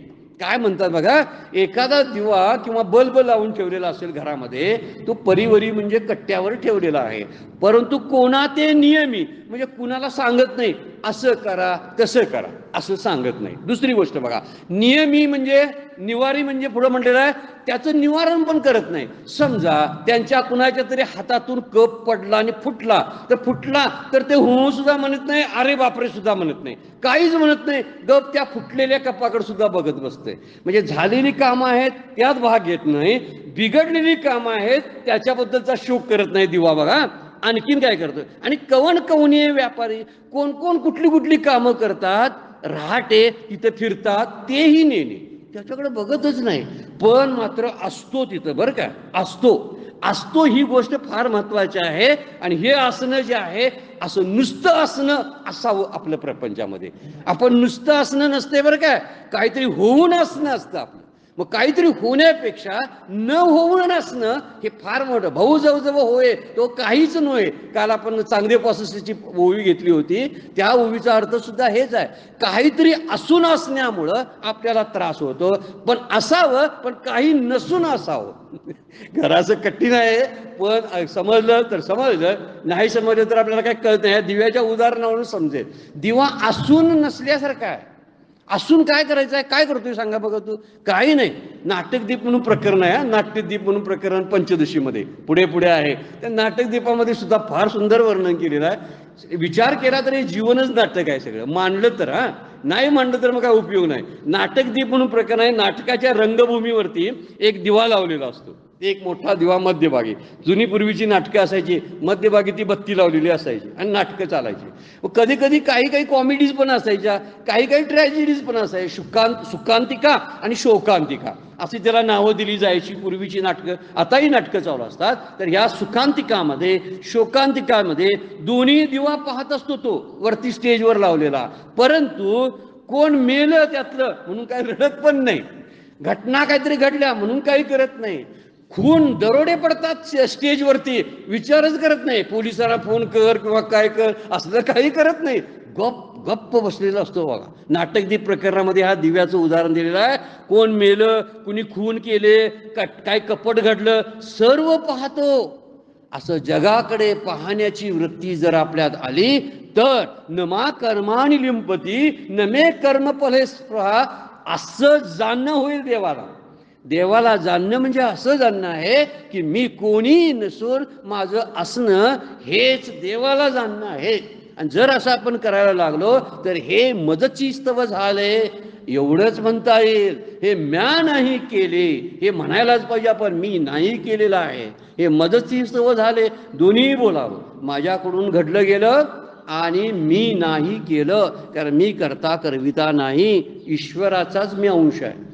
काय म्हणतात बघा, एखादा दिवा किंवा बल्ब लावून ठेवलेला असेल घरामध्ये, तो परिवरी म्हणजे कट्ट्यावर ठेवलेला आहे. परंतु कोणा ते नियमी म्हणजे कुणाला सांगत नाही, असं करा तसं करा असं सांगत नाही. दुसरी गोष्ट बघा, नियमी म्हणजे निवारी म्हणजे पुढं म्हटलेलं आहे, त्याचं निवारण पण करत नाही. समजा त्यांच्या कुणाच्या तरी हातातून कप पडला आणि फुटला तर ते हो सुद्धा म्हणत नाही, अरे बापरे सुद्धा म्हणत नाही, काहीच म्हणत नाही. गप त्या फुटलेल्या कपाकडे सुद्धा बघत बसते. म्हणजे झालेली कामं आहेत त्यात भाग घेत नाही, बिघडलेली कामं आहेत त्याच्याबद्दलचा शोक करत नाही दिवा. बघा आणखीन काय करतोय. आणि कवन कवनीय व्यापारी, कोण कोण कुठली कुठली कामं करतात, रहाटे तिथे फिरतात तेही नेणे, त्याच्याकडे बघतच नाही. पण मात्र असतो तिथं, बरं का, असतो ही गोष्ट फार महत्वाची आहे. आणि हे असणं जे आहे, असं नुसतं असणं असावं आपलं प्रपंचामध्ये. आपण नुसतं असणं नसते बरं काय, काहीतरी होऊन असणं असतं आपलं. मग काहीतरी होण्यापेक्षा न होऊन नसणं हे फार मोठं. भाऊ जवळ होय तो काहीच नव्हे. काल आपण चांगदेव पासष्टची ओवी घेतली होती, त्या ओवीचा अर्थ सुद्धा हेच आहे. काहीतरी असून असण्यामुळं आपल्याला त्रास होतो. पण असावं, पण काही नसून असावं. घराचं कठीण आहे, पण समजलं तर समजलं, नाही समजलं तर आपल्याला काय कळत नाही. दिव्याच्या उदाहरणावरून समजेल. दिवा असून नसल्यासारखा आहे. असून काय करायचं आहे, काय करतोय सांगा बघा तू. काही नाही. नाटकदीप म्हणून प्रकरण आहे, नाट्यदीप म्हणून प्रकरण पंचदशीमध्ये पुढे पुढे आहे. त्या नाटकदीपामध्ये सुद्धा फार सुंदर वर्णन केलेलं आहे. विचार केला तर हे जीवनच नाटक आहे सगळं. मांडलं तर नाही मांडलं तर मग काय उपयोग नाही. नाटकदीप म्हणून प्रकरण आहे. नाटकाच्या रंगभूमीवरती एक दिवा लावलेला असतो, एक मोठा दिवा मध्यभागी. जुनी पूर्वीची नाटकं असायची, मध्यभागी ती बत्ती लावलेली असायची आणि नाटकं चालायची. कधी कधी काही कॉमेडीज पण असायच्या, काही ट्रॅजेडीज पण असायच्या. सुखांतिका आणि शोकांतिका अशी त्याला नावं दिली जायची पूर्वीची नाटकं. आताही नाटकं चालू असतात. तर ह्या सुखांतिकामध्ये शोकांतिकामध्ये दोन्ही दिवा पाहत असतो तो वरती स्टेजवर लावलेला. परंतु कोण मेलं त्यातलं म्हणून काही रडत पण नाही, घटना काहीतरी घडल्या म्हणून काही करत नाही, खून दरोडे पडतात स्टेजवरती विचारच करत नाही, पोलिसांना फोन कर किंवा काय कर असलं काही करत नाही, गप्प बसलेला असतो. बघा नाटकदीप प्रकरणामध्ये हा दिव्याचं उदाहरण दिलेलं आहे. कोण मेलं, कुणी खून केले, काय कपट घडलं, सर्व पाहतो. असं जगाकडे पाहण्याची वृत्ती जर आपल्यात आली तर नमा कर्माणी लिंपती नमे कर्मफले स्पृहा, असं जाणणं होईल देवाला. देवाला जाणणं म्हणजे असं जाणणं आहे की मी कोणी नसून माझं असणं हेच देवाला जाणणं आहे. आणि जर असं आपण करायला लागलो तर हे मदचिस्तव झाले एवढंच म्हणता येईल. हे म्या नाही केले हे म्हणायलाच पाहिजे आपण, मी नाही केलेलं आहे. हे मदचिस्तव झाले, दोन्ही बोलावं. माझ्याकडून घडलं गेलं आणि मी नाही केलं, कारण मी करता करविता नाही, ईश्वराचाच मी अंश आहे,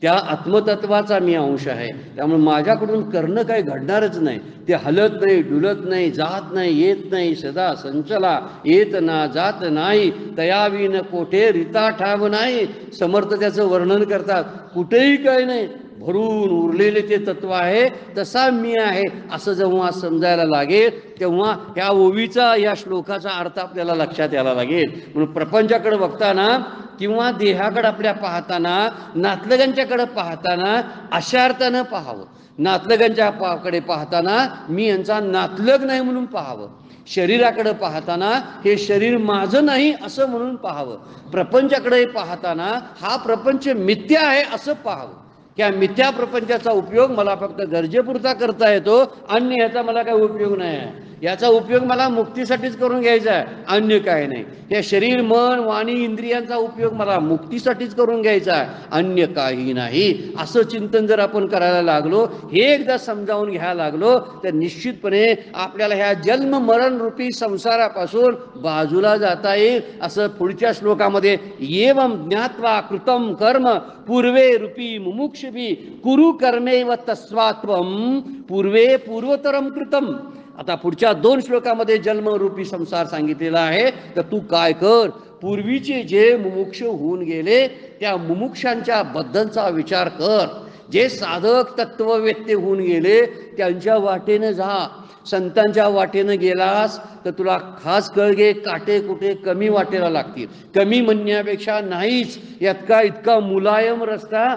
त्या आत्मतत्वाचा मी अंश आहे. त्यामुळे माझ्याकडून करणं काही घडणारच नाही. ते हलत नाही, डुलत नाही, जात नाही, येत नाही, सदा संचला येत ना जात नाही, तयावीन कोठे रिता ठाव नाही. समर्थ त्याचं वर्णन करतात, कुठेही काही नाही, भरून उरलेले ते तत्व आहे, तसा मी आहे असं जेव्हा समजायला लागेल तेव्हा ह्या ओवीचा या श्लोकाचा अर्थ आपल्याला लक्षात यायला लागेल. म्हणून प्रपंचाकडे बघताना किंवा देहाकडे आपल्या पाहताना, नातलगांच्याकडे पाहताना अशा अर्थानं पाहावं. नातलगांच्याकडे पाहताना मी यांचा नातलग नाही म्हणून पाहावं. शरीराकडे पाहताना हे शरीर माझं नाही असं म्हणून पाहावं. प्रपंचाकडे पाहताना हा प्रपंच मिथ्या आहे असं पाहावं. त्या मिथ्या प्रपंचाचा उपयोग मला फक्त गरजेपुरता करता येतो, अन्य ह्याचा मला काही उपयोग नाही आहे. याचा उपयोग मला मुक्तीसाठीच करून घ्यायचा आहे, अन्य काय नाही. हे शरीर मन वाणी इंद्रियांचा उपयोग मला मुक्तीसाठीच करून घ्यायचा आहे, अन्य काही नाही. असं चिंतन जर आपण करायला लागलो, हे एकदा समजावून घ्यायला लागलो, तर निश्चितपणे आपल्याला ह्या जन्म मरण रूपी संसारापासून बाजूला जाता येईल. असं पुढच्या श्लोकामध्ये एवं ज्ञात्वा कृतम कर्म पूर्वे रूपी मुमुक्षुभी कुरु कर्मेव तस्वात्वम पूर्वे पूर्वतरम कृतम. आता पुढच्या 2 श्लोकामध्ये जन्मरूपी संसार सांगितलेला आहे. तर तू काय कर, पूर्वीचे जे मुमुक्ष होऊन गेले त्या मुमुक्षांच्या बद्दलचा विचार कर. जे साधक तत्ववेत्ते होऊन गेले त्यांच्या वाटेनं जा. संतांच्या वाटेनं गेलास तर तुला खास कळगे काटे कुठे कमी वाटेला लागतील. कमी म्हणण्यापेक्षा नाहीच, यात इतका मुलायम रस्ता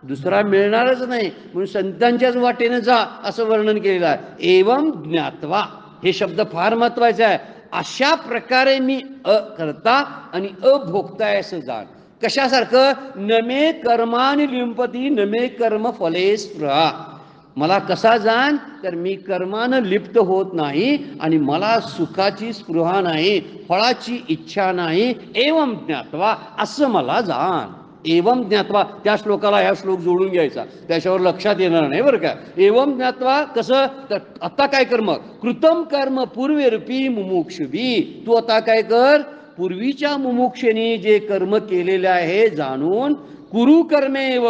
दुसरा मिळणारच नाही. म्हणून संतांच्याच वाटेने जा असं वर्णन केलेलं आहे. एवं ज्ञात्वा हे शब्द फार महत्वाचे आहे. अशा प्रकारे मी अकर्ता आणि अभोक्ता आहे असं जाण. कशासारखं, नमे कर्मानि लिंपती नमे कर्म फले स्पृहा. मला कसा जाण, तर मी कर्मानं लिप्त होत नाही आणि मला सुखाची स्पृहा नाही, फळाची इच्छा नाही. एवं ज्ञात्वा असं मला जाण. एवं ज्ञात्वा त्या श्लोकाला ह्या श्लोक जोडून घ्यायचा, त्याच्यावर लक्षात येणार नाही बरं का. एवं ज्ञात्वा कसं, तर आता काय कर्म, कृतम कर्म पूर्वेरूपी मुमुक्षुभी. तू आता काय कर, पूर्वीच्या मुमुक्षेनी जे कर्म केलेले आहे जाणून, कुरु कर्मेव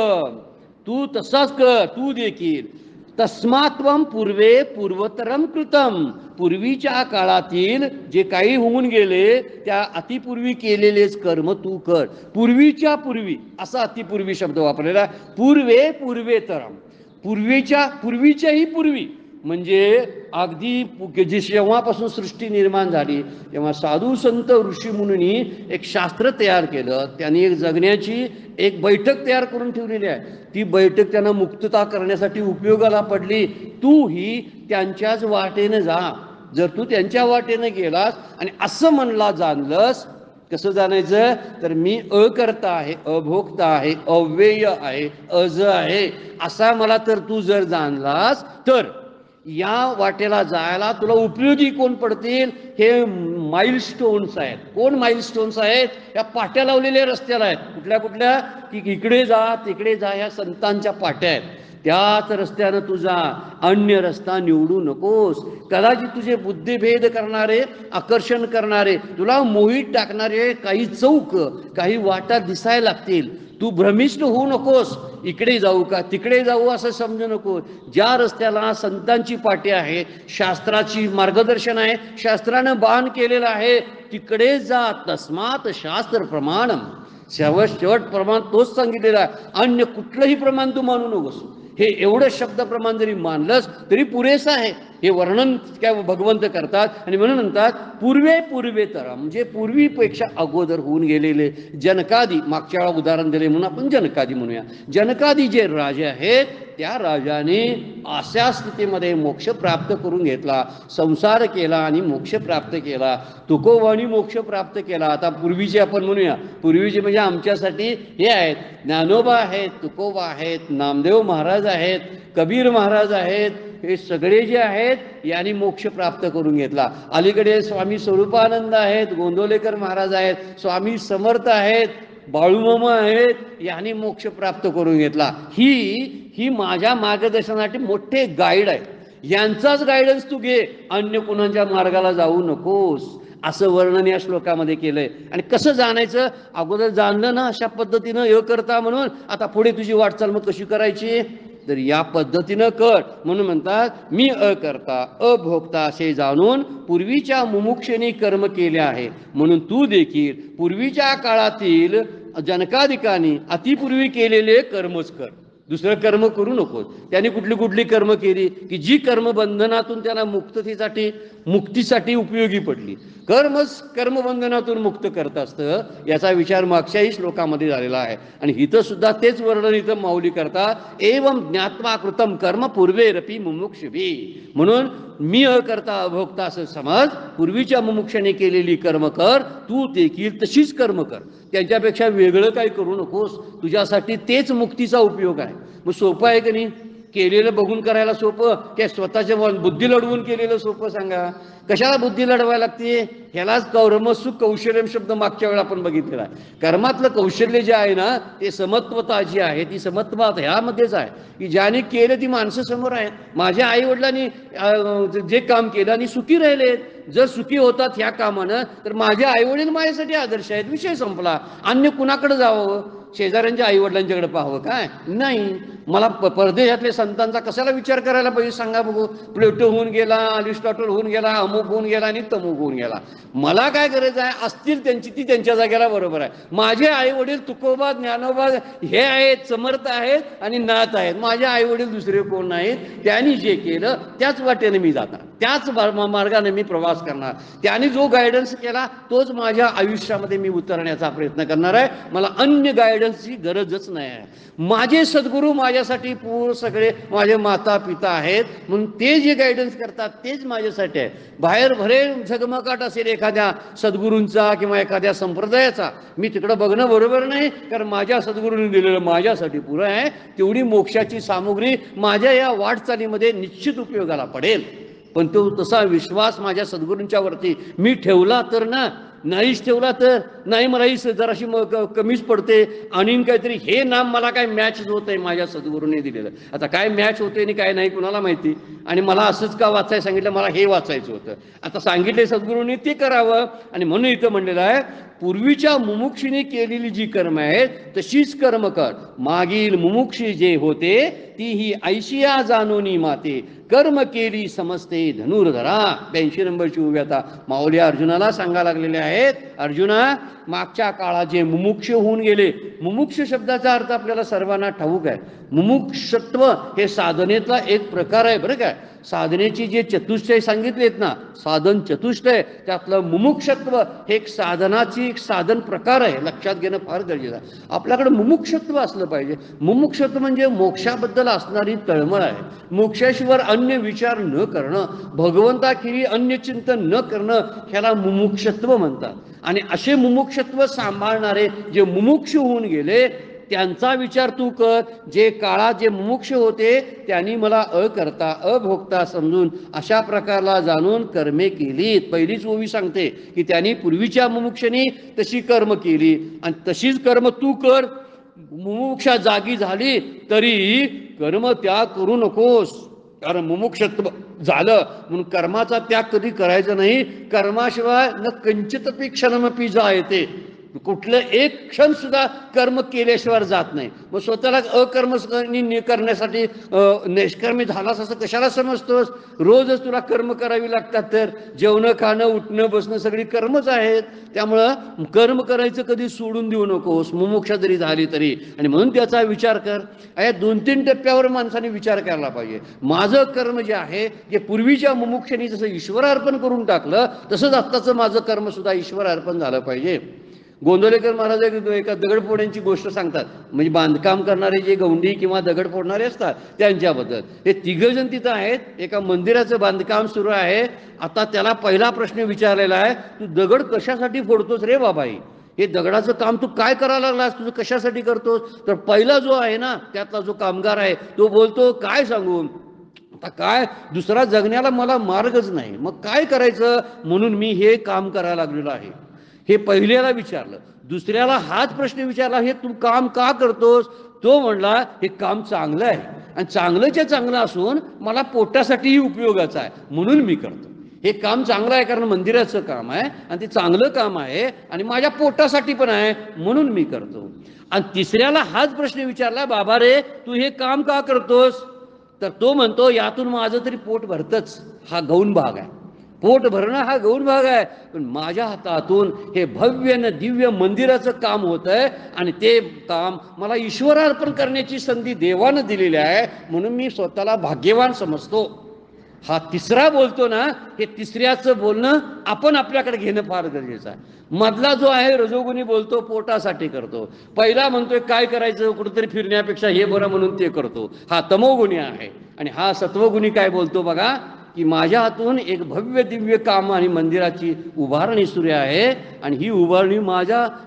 तू तसाच कर, तू देखील. तस्मात्वम पूर्वे पूर्वतरम कृतम. पूर्वीच्या काळातील जे काही होऊन गेले त्या अतिपूर्वी केलेलेच कर्म तू कर. पूर्वीच्या पूर्वी असा अतिपूर्वी शब्द वापरलेला. पूर्वे पूर्वेतरम, पूर्वीच्याही पूर्वी म्हणजे अगदी जी जेव्हापासून सृष्टी निर्माण झाली तेव्हा साधू संत ऋषी मुनींनी एक शास्त्र तयार केलं. त्यांनी एक जगण्याची एक बैठक तयार करून ठेवलेली आहे. ती बैठक त्यांना मुक्तता करण्यासाठी उपयोगाला पडली. तू ही त्यांच्याच वाटेनं जा. जर तू त्यांच्या वाटेनं गेलास आणि असं म्हणला जाणलंस, कसं जाणायचं, तर मी अकर्ता आहे, अभोक्ता आहे, अव्यय आहे, अज आहे असा मला तर तू जर जाणलास, तर या वाटेला जायला तुला उपयोगी कोण पडतील, हे माइलस्टोन्स आहेत. कोण माइलस्टोन्स आहेत, या पाट्या लावलेल्या रस्त्याला आहेत. कुठल्या कुठल्या, की इकडे जा तिकडे जा, ह्या संतांच्या पाट्या आहेत. त्याच रस्त्यानं तुझा अन्य रस्ता निवडू नकोस. कदाचित तुझे बुद्धिभेद करणारे, आकर्षण करणारे, तुला मोहित टाकणारे काही चौक, काही वाटा दिसायला लागतील. तू भ्रमिष्ट होऊ नकोस. इकडे जाऊ का तिकडे जाऊ असं समजू नको. ज्या रस्त्याला संतांची पाटी आहे, शास्त्राची मार्गदर्शन आहे, शास्त्रानं बाण केलेलं आहे, तिकडे जा. तस्मात शास्त्र प्रमाणम, शेवट प्रमाण तोच सांगितलेला आहे. अन्य कुठलंही प्रमाण तू मानू नकोस. हे एवढं शब्द प्रमाण जरी मानलंस तरी पुरेसं आहे. हे वर्णन काय भगवंत करतात आणि म्हणून म्हणतात पूर्वेतर, म्हणजे पूर्वीपेक्षा अगोदर होऊन गेलेले जनकादी. मागच्या वेळा उदाहरण दिले म्हणून आपण जनकादी म्हणूया. जनकादी जे राजे आहेत त्या राजाने अशा स्थितीमध्ये मोक्ष प्राप्त करून घेतला, संसार केला आणि मोक्ष प्राप्त केला. तुकोबांनी मोक्ष प्राप्त केला. आता पूर्वीचे आपण म्हणूया, पूर्वीचे म्हणजे आमच्यासाठी हे आहेत, ज्ञानोबा आहेत, तुकोबा आहेत, नामदेव महाराज आहेत, कबीर महाराज आहेत. हे सगळे जे आहेत यांनी मोक्ष प्राप्त करून घेतला. अलीकडे स्वामी स्वरूपानंद आहेत, गोंदवलेकर महाराज आहेत, स्वामी समर्थ आहेत, बाळूमामा आहेत, यांनी मोक्ष प्राप्त करून घेतला. ही माझ्या मार्गदर्शनासाठी मोठे गाईड आहेत. यांचाच गायडन्स तू घे, अन्य कोणाच्या मार्गाला जाऊ नकोस असं वर्णन या श्लोकामध्ये केलंय. आणि कसं जाणायचं, अगोदर जाणलं ना अशा पद्धतीनं हे करता म्हणून, आता पुढे तुझी वाटचाल मग कशी करायची, तर या पद्धतीनं कर. म्हणून म्हणतात मी अकर्ता अभोक्ता असे जाणून पूर्वीच्या मुमुक्षेने कर्म केले आहे, म्हणून तू देखील पूर्वीच्या काळातील जनकाधिकांनी अतिपूर्वी केलेले कर्मच कर. दुसरं कर्म करू नकोस. त्यांनी कुठली कुठली कर्म केली की जी कर्म बंधनातून त्यांना मुक्तीसाठी उपयोगी पडली. कर्मबंधनातून मुक्त करत असतं, याचा विचार मागच्याही श्लोकामध्ये झालेला आहे. आणि इथं सुद्धा तेच वर्णन इथं माऊली करतात, एवं ज्ञात्वा कृतम कर्म पूर्वेरपी मुमुक्षुभी. म्हणून मी अकर्ता अभोक्ता असं समज, पूर्वीच्या मुमुक्षाने केलेली कर्म कर, तू देखील तशीच कर्म कर, त्यांच्यापेक्षा वेगळं काही करू नकोस. तुझ्यासाठी तेच मुक्तीचा उपयोग आहे. मग सोपं आहे की नाही? केलेलं बघून करायला सोपं की स्वतःच्या बुद्धी लढवून केलेलं सोपं? सांगा. कशाला बुद्धी लढवायला लागते? ह्यालाच कर्मसु कौशल्यम शब्द मागच्या वेळा आपण बघितलेला आहे. कर्मातलं कौशल्य जे आहे ना, ते समत्वता जी आहे ती समत्वता ह्यामध्येच आहे की ज्याने केलं ती माणसं समोर आहेत. माझ्या आई वडिलांनी जे काम केलं आणि सुखी राहिलेत, जर सुखी होतात ह्या कामानं, तर माझे आई वडील माझ्यासाठी आदर्श आहेत. विषय संपला. अन्य कुणाकडे जावं? शेजाऱ्यांच्या आई वडिलांच्याकडे पाहावं काय? नाही. मला परदेशातल्या संतांचा कशाला विचार करायला पाहिजे सांगा बघू? प्लेटो होऊन गेला, अरिस्टॉटल होऊन गेला, अमुक होऊन गेला आणि तमुक होऊन गेला. मला काय गरज आहे? असतील त्यांची ती त्यांच्या जागेला बरोबर आहे. माझे आई वडील तुकोबा, ज्ञानोबा हे आहेत, समर्थ आहेत आणि नाथ आहेत. माझे आई वडील दुसरे कोण नाहीत. त्यांनी जे केलं त्याच वाटेने मी जाणार, त्याच मार्गाने मी प्रवास करणार. त्यांनी जो गायडन्स केला तोच माझ्या आयुष्यामध्ये मी उतरण्याचा प्रयत्न करणार आहे. मला अन्य गायडन्सची गरजच नाही आहे. माझे सद्गुरू माझ्यासाठी सगळे माझे माता पिता आहेत, म्हणून ते जे गायडन्स करतात तेच माझ्यासाठी आहे. बाहेर भरे झगमगाट असेल एखाद्या सद्गुरूंचा किंवा एखाद्या संप्रदायाचा, मी तिकडं बघणं बरोबर नाही, कारण माझ्या सद्गुरूंनी दिलेलं माझ्यासाठी पुरं आहे. तेवढी मोक्षाची सामुग्री माझ्या या वाटचालीमध्ये निश्चित उपयोगाला पडेल. पण तो तसा विश्वास माझ्या सद्गुरूंच्या वरती मी ठेवला तर ना, नाहीच ठेवला तर नाही, मला ही जराशी कमीच पडते. आणि काहीतरी हे नाम मला काय मॅच होत आहे माझ्या सद्गुरूंनी दिलेलं. आता काय मॅच होते आणि काय नाही कुणाला माहिती. आणि मला असंच का वाचायला सांगितलं? मला हे वाचायचं होतं. आता सांगितले सद्गुरूंनी ते करावं. आणि म्हणून इथं म्हणलेलं आहे, पूर्वीच्या मुमुक्षीने केलेली जी कर्म आहेत तशीच कर्म कर. मागील मुमुक्षी जे होते ती ही ऐशिया जाणोनी माते, कर्म केली समजते धनुर्धरा. 82 नंबरची उभी आता माऊली अर्जुनाला सांगा लागलेले आहेत, अर्जुना, मागच्या काळात जे मुमुक्ष होऊन गेले, मुमुक्ष शब्दाचा अर्थ आपल्याला सर्वांना ठाऊक आहे. मुमुक्षत्व हे साधनेतला एक प्रकार आहे बरं काय. साधनेची जे चतुष्टय सांगितलेत ना, साधन चतुष्टय, त्यातलं मुमुक्षत्व हे एक साधनाची एक साधन प्रकार आहे. लक्षात घेणं फार गरजेचं आहे. आपल्याकडे मुमुक्षत्व असलं पाहिजे. मुमुक्षत्व म्हणजे मोक्षाबद्दल असणारी तळमळ आहे. मोक्षाशिवाय अन्य विचार न करणं, भगवंताखेरी अन्य चिंतन न करणं, ह्याला मुमुक्षत्व म्हणतात. आणि असे मुमुक्षत्व सांभाळणारे जे मुमुक्ष होऊन गेले त्यांचा विचार तू कर. जे काळात जे मुमुक्ष होते त्यांनी मला अकर्ता अभोक्ता समजून अशा प्रकारला जाणून कर्मे केली. पहिलीच ओवी सांगते की त्यांनी पूर्वीच्या मुमुक्षांनी तशी कर्म केली आणि तशीच कर्म तू कर. मुमुक्षा जागी झाली तरी कर्म त्याग करू नकोस, कारण मुमुक्षत्व झालं म्हणून कर्माचा त्याग कधी करायचा नाही. कर्माशिवाय न कंचितपी क्षणमपी जायते. कुठलं एक क्षण सुद्धा कर्म केल्याशिवाय जात नाही. मग स्वतःला अकर्म करण्यासाठी निष्कर्मी झालास असं कशाला समजतोस? रोजच तुला कर्म करावी लागतात. तर जेवणं, खाणं, उठणं, बसणं सगळी कर्मच आहेत. त्यामुळं कर्म करायचं कधी सोडून देऊ नकोस, मुमुक्षा जरी झाली तरी. आणि म्हणून त्याचा विचार कर. या 2-3 टप्प्यावर माणसाने विचार करायला पाहिजे. माझं कर्म जे आहे, जे पूर्वीच्या मुमुक्षांनी जसं ईश्वरार्पण करून टाकलं, तसंच आत्ताचं माझं कर्म सुद्धा ईश्वरार्पण झालं पाहिजे. गोंदवलेकर महाराज एका दगडफोड्यांची गोष्ट सांगतात, म्हणजे बांधकाम करणारे जे गौंडी किंवा दगड फोडणारे असतात त्यांच्याबद्दल. हे तिघजण तिथं आहेत. एका मंदिराचं बांधकाम सुरू आहे. आता त्याला पहिला प्रश्न विचारलेला आहे, तू दगड कशासाठी फोडतोस रे बाबाई? हे दगडाचं काम तू काय करायला लागलास? तुझं कशासाठी करतोस? तर पहिला जो आहे ना, त्यातला जो कामगार आहे तो बोलतो, काय सांगू, आता काय दुसरा जगण्याला मला मार्गच नाही, मग काय करायचं? म्हणून मी हे काम करायला लागलेलो आहे. हे पहिल्याला विचारलं. दुसऱ्याला हाच प्रश्न विचारला, हे तू काम का करतोस? तो म्हणला, हे काम चांगलं आहे आणि चांगलंच्या चांगलं असून मला पोटासाठीही उपयोगाचं आहे म्हणून मी करतो. हे काम चांगलं आहे कारण मंदिराचं काम आहे आणि ते चांगलं काम आहे आणि माझ्या पोटासाठी पण आहे म्हणून मी करतो. आणि तिसऱ्याला हाच प्रश्न विचारला, बाबा रे तू हे काम का करतोस? तर तो म्हणतो, यातून माझं तरी पोट भरतच. हा गौण भाग आहे. पोट भरणं हा गौण भाग आहे, पण माझ्या हातातून हे भव्य न दिव्य मंदिराचं काम होत आहे आणि ते काम मला ईश्वरार्पण करण्याची संधी देवानं दिलेली आहे, म्हणून मी स्वतःला भाग्यवान समजतो. हा तिसरा बोलतो ना, हे तिसऱ्याचं बोलणं आपण आपल्याकडे घेणं फार गरजेचं आहे. मधला जो आहे रजोगुणी बोलतो, पोटासाठी करतो. पहिला म्हणतोय काय करायचं, कुठंतरी फिरण्यापेक्षा हे बरं म्हणून ते करतो, हा तमोगुणी आहे. आणि हा सत्वगुणी काय बोलतो बघा, की माझ्या हातून एक भव्य दिव्य काम आणि मंदिराची उभारणी सुरू आहे आणि ही उभारणी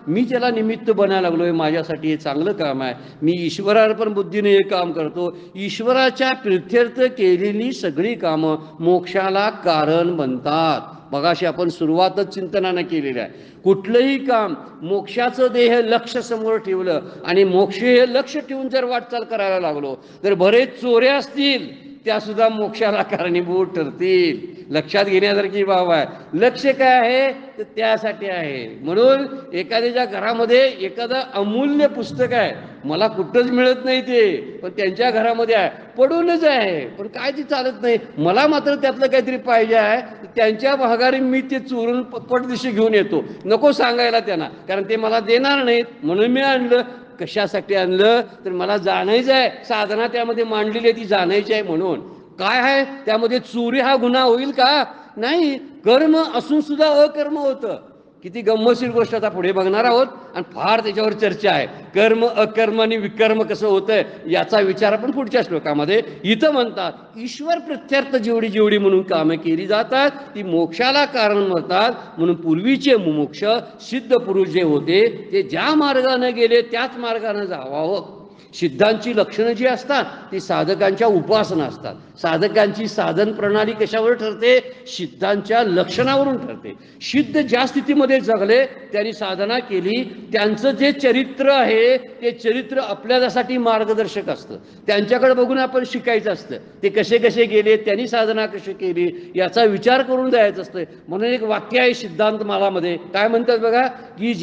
मी त्याला निमित्त बनायला लागलोय, माझ्यासाठी हे चांगलं काम आहे, मी ईश्वरार्पण बुद्धीने हे काम करतो. ईश्वराच्या प्रीत्यर्थ केलेली सगळी कामं मोक्षाला कारण बनतात. मगाशी आपण सुरुवातच चिंतनानं केलेली आहे. कुठलंही काम मोक्षाचं देह लक्ष समोर ठेवलं आणि मोक्ष हे लक्ष ठेवून जर वाटचाल करायला लागलो तर बरेच चोऱ्या असतील त्या सुद्धा मोक्षाला कारणीभूत ठरतील. लक्षात घेण्यासारखी बाब आहे. लक्ष काय आहे तर त्यासाठी आहे. म्हणून एखाद्याच्या घरामध्ये एखादं अमूल्य पुस्तक आहे, मला कुठंच मिळत नाही ते, पण त्यांच्या घरामध्ये आहे, पडूनच आहे, पण काय ती चालत नाही, मला मात्र त्यातलं काहीतरी पाहिजे आहे, त्यांच्या भागारी मी ते चोरून पटदिशी घेऊन येतो. नको सांगायला त्यांना, कारण ते मला देणार नाहीत, म्हणून मी आणलं. कशासाठी आणलं तर मला जाणायचं आहे, साधना त्यामध्ये मांडलेली आहे ती जाणायची आहे. म्हणून काय आहे त्यामध्ये, चोरी हा गुन्हा होईल का? नाही. कर्म असून सुद्धा अकर्म होतं. किती गंमतशीर गोष्ट आता पुढे बघणार आहोत आणि फार त्याच्यावर चर्चा आहे. कर्म अकर्म आणि विकर्म कसं होतंय याचा विचार आपण पुढच्या श्लोकामध्ये. इथं म्हणतात ईश्वर प्रत्यर्थ जेवढी जेवढी म्हणून कामं केली जातात ती मोक्षाला कारण म्हणतात. म्हणून पूर्वीचे मुमुक्ष सिद्ध पुरुष जे होते ते ज्या मार्गाने गेले त्याच मार्गाने जावावं. सिद्धांची लक्षणं जी असतात ती साधकांच्या उपासना असतात. साधकांची साधन प्रणाली कशावर ठरते? सिद्धांच्या लक्षणावरून ठरते. सिद्ध ज्या स्थितीमध्ये जगले, त्यांनी साधना केली, त्यांचं जे चरित्र आहे ते चरित्र आपल्यासाठी मार्गदर्शक असतं. त्यांच्याकडे बघून आपण शिकायचं असतं. ते कसे कसे गेले, त्यांनी साधना कशी केली याचा विचार करून जायचं असतं. म्हणून एक वाक्य आहे सिद्धांत मालामध्ये, काय म्हणतात बघा, की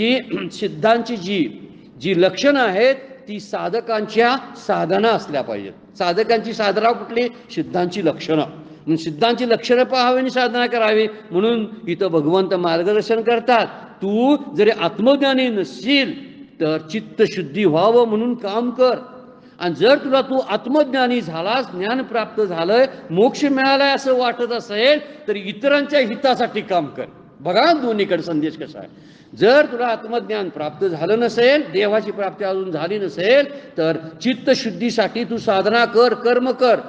सिद्धांची जी लक्षणं आहेत ती साधकांच्या साधना असल्या पाहिजेत. साधकांची साधना कुठली? सिद्धांची लक्षणं. म्हणून सिद्धांची लक्षणं पाहावी आणि साधना करावी. म्हणून इथं भगवंत मार्गदर्शन करतात. तू जरी आत्मज्ञानी नसशील तर चित्तशुद्धी व्हावं म्हणून काम कर. आणि जर तू आत्मज्ञानी झालास, ज्ञान प्राप्त झालंय, मोक्ष मिळालाय असं वाटत असेल तर इतरांच्या हितासाठी काम कर. बघा दोन्हीकडे संदेश कसा आहे. जर तुला आत्मज्ञान प्राप्त झालं नसेल, देवाची प्राप्ती अजून झाली नसेल तर चित्तशुद्धीसाठी तू साधना कर, कर्म कर.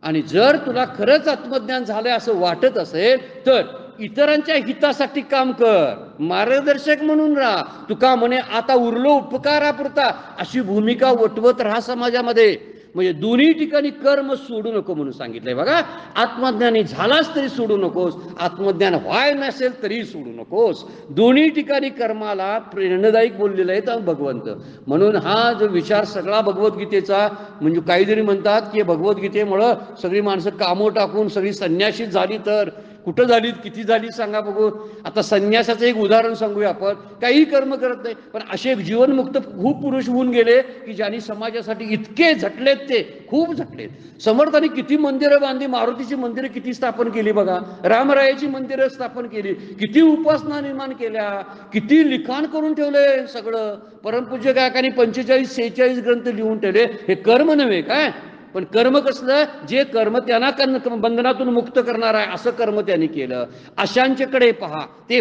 आणि जर तुला खरंच आत्मज्ञान झालंय असं वाटत असेल तर इतरांच्या हितासाठी काम कर, मार्गदर्शक म्हणून राहा. तुका म्हणे आता उरलो उपकारापुरता अशी भूमिका वटवत राहा समाजामध्ये. म्हणजे दोन्ही ठिकाणी कर्म सोडू नको म्हणून सांगितलंय बघा. आत्मज्ञानी झालास तरी सोडू नकोस, आत्मज्ञान व्हाय नसेल तरी सोडू नकोस. दोन्ही ठिकाणी कर्माला प्रेरणादायक बोललेलं आहे तर भगवंत. म्हणून हा जो विचार सगळा भगवद्गीतेचा, म्हणजे काही जरी म्हणतात की भगवद्गीतेमुळं सगळी माणसं कामं टाकून सगळी संन्याशी झाली, तर कुठं झाली, किती झाली सांगा बघू. आता संन्यासाचं एक उदाहरण सांगूया आपण. काही कर्म करत नाही पण असे जीवनमुक्त खूप पुरुष होऊन गेले की ज्यांनी समाजासाठी इतके झटलेत, ते खूप झटलेत. समर्थांनी किती मंदिरं बांधली, मारुतीची मंदिरं किती स्थापन केली बघा, रामरायाची मंदिरं स्थापन केली, किती उपासना निर्माण केल्या, किती लिखाण करून ठेवलंय सगळं. परमपूज्य गायकांनी 45-46 ग्रंथ लिहून ठेवले. हे कर्म नव्हे काय? पण कर्म कसलं? जे कर्म त्यांना बंधनातून मुक्त करणार आहे असं कर्म त्यांनी केलं. अशांच्याकडे पहा, ते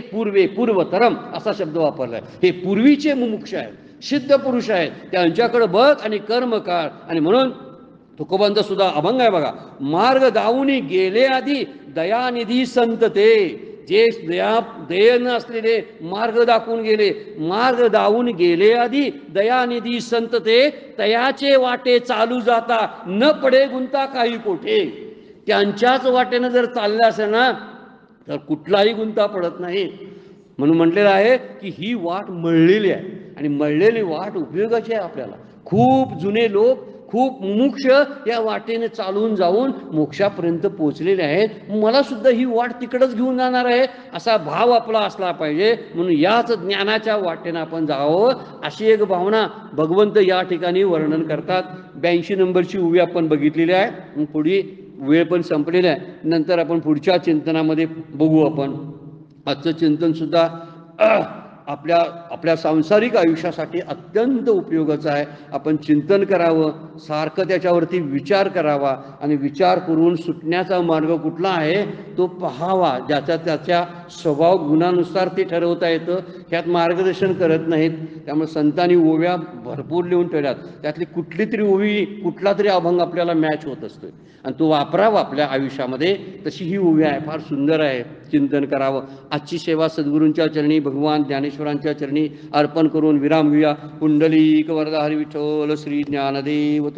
पूर्वतरम असा शब्द वापरलाय. हे पूर्वीचे मुमुक्ष आहेत, सिद्ध पुरुष आहेत, त्यांच्याकडे बघ आणि कर्म कर. आणि म्हणून तुकोबंध सुद्धा अभंग आहे बघा. मार्ग दावून गेले आधी दयानिधी संत ते, जे दयन असलेले मार्ग दाखवून गेले, मार्ग दावून गेले आधी दयानिधी संत ते, तयाचे वाटे चालू जाता न पडे गुंता काही कोठे. त्यांच्याच वाटेनं जर चाललं असेल ना तर कुठलाही गुंता पडत नाही. म्हणून म्हटलेलं आहे की ही वाट मळलेली आहे आणि मळलेली वाट उपयोगाची आहे आपल्याला. खूप जुने लोक, खूप मुमुक्ष या वाटेने चालून जाऊन मोक्षापर्यंत पोहोचलेले आहेत. मला सुद्धा ही वाट तिकडंच घेऊन जाणार आहे असा भाव आपला असला पाहिजे. म्हणून याच ज्ञानाच्या वाटेनं आपण जावं अशी एक भावना भगवंत या ठिकाणी वर्णन करतात. 82 नंबरची उभी आपण बघितलेली आहे. पुढे वेळ पण संपलेला आहे. नंतर आपण पुढच्या चिंतनामध्ये बघू. आपण आजचं चिंतनसुद्धा आपल्या आपल्या सांसारिक आयुष्यासाठी अत्यंत उपयोगाचं आहे. आपण चिंतन करावं, सारखं त्याच्यावरती विचार करावा आणि विचार करून सुटण्याचा मार्ग कुठला आहे तो पाहावा. ज्याच्या त्याच्या स्वभाव गुणानुसार ते ठरवता येतं. ह्यात मार्गदर्शन करत नाहीत. त्यामुळे संतांनी ओव्या भरपूर लिहून ठेवल्यात. त्यातली कुठली तरी ओवी, कुठला तरी अभंग आपल्याला मॅच होत असतो आणि तो वापरावा आपल्या आयुष्यामध्ये. तशी ही ओवी आहे, फार सुंदर आहे. चिंतन करावं. आजची सेवा सद्गुरूंच्या चरणी, भगवान ज्ञानेश्वरांच्या चरणी अर्पण करून विराम घेऊया. कुंडलीक वरदा हरी विठ्ठल श्री ज्ञानदेव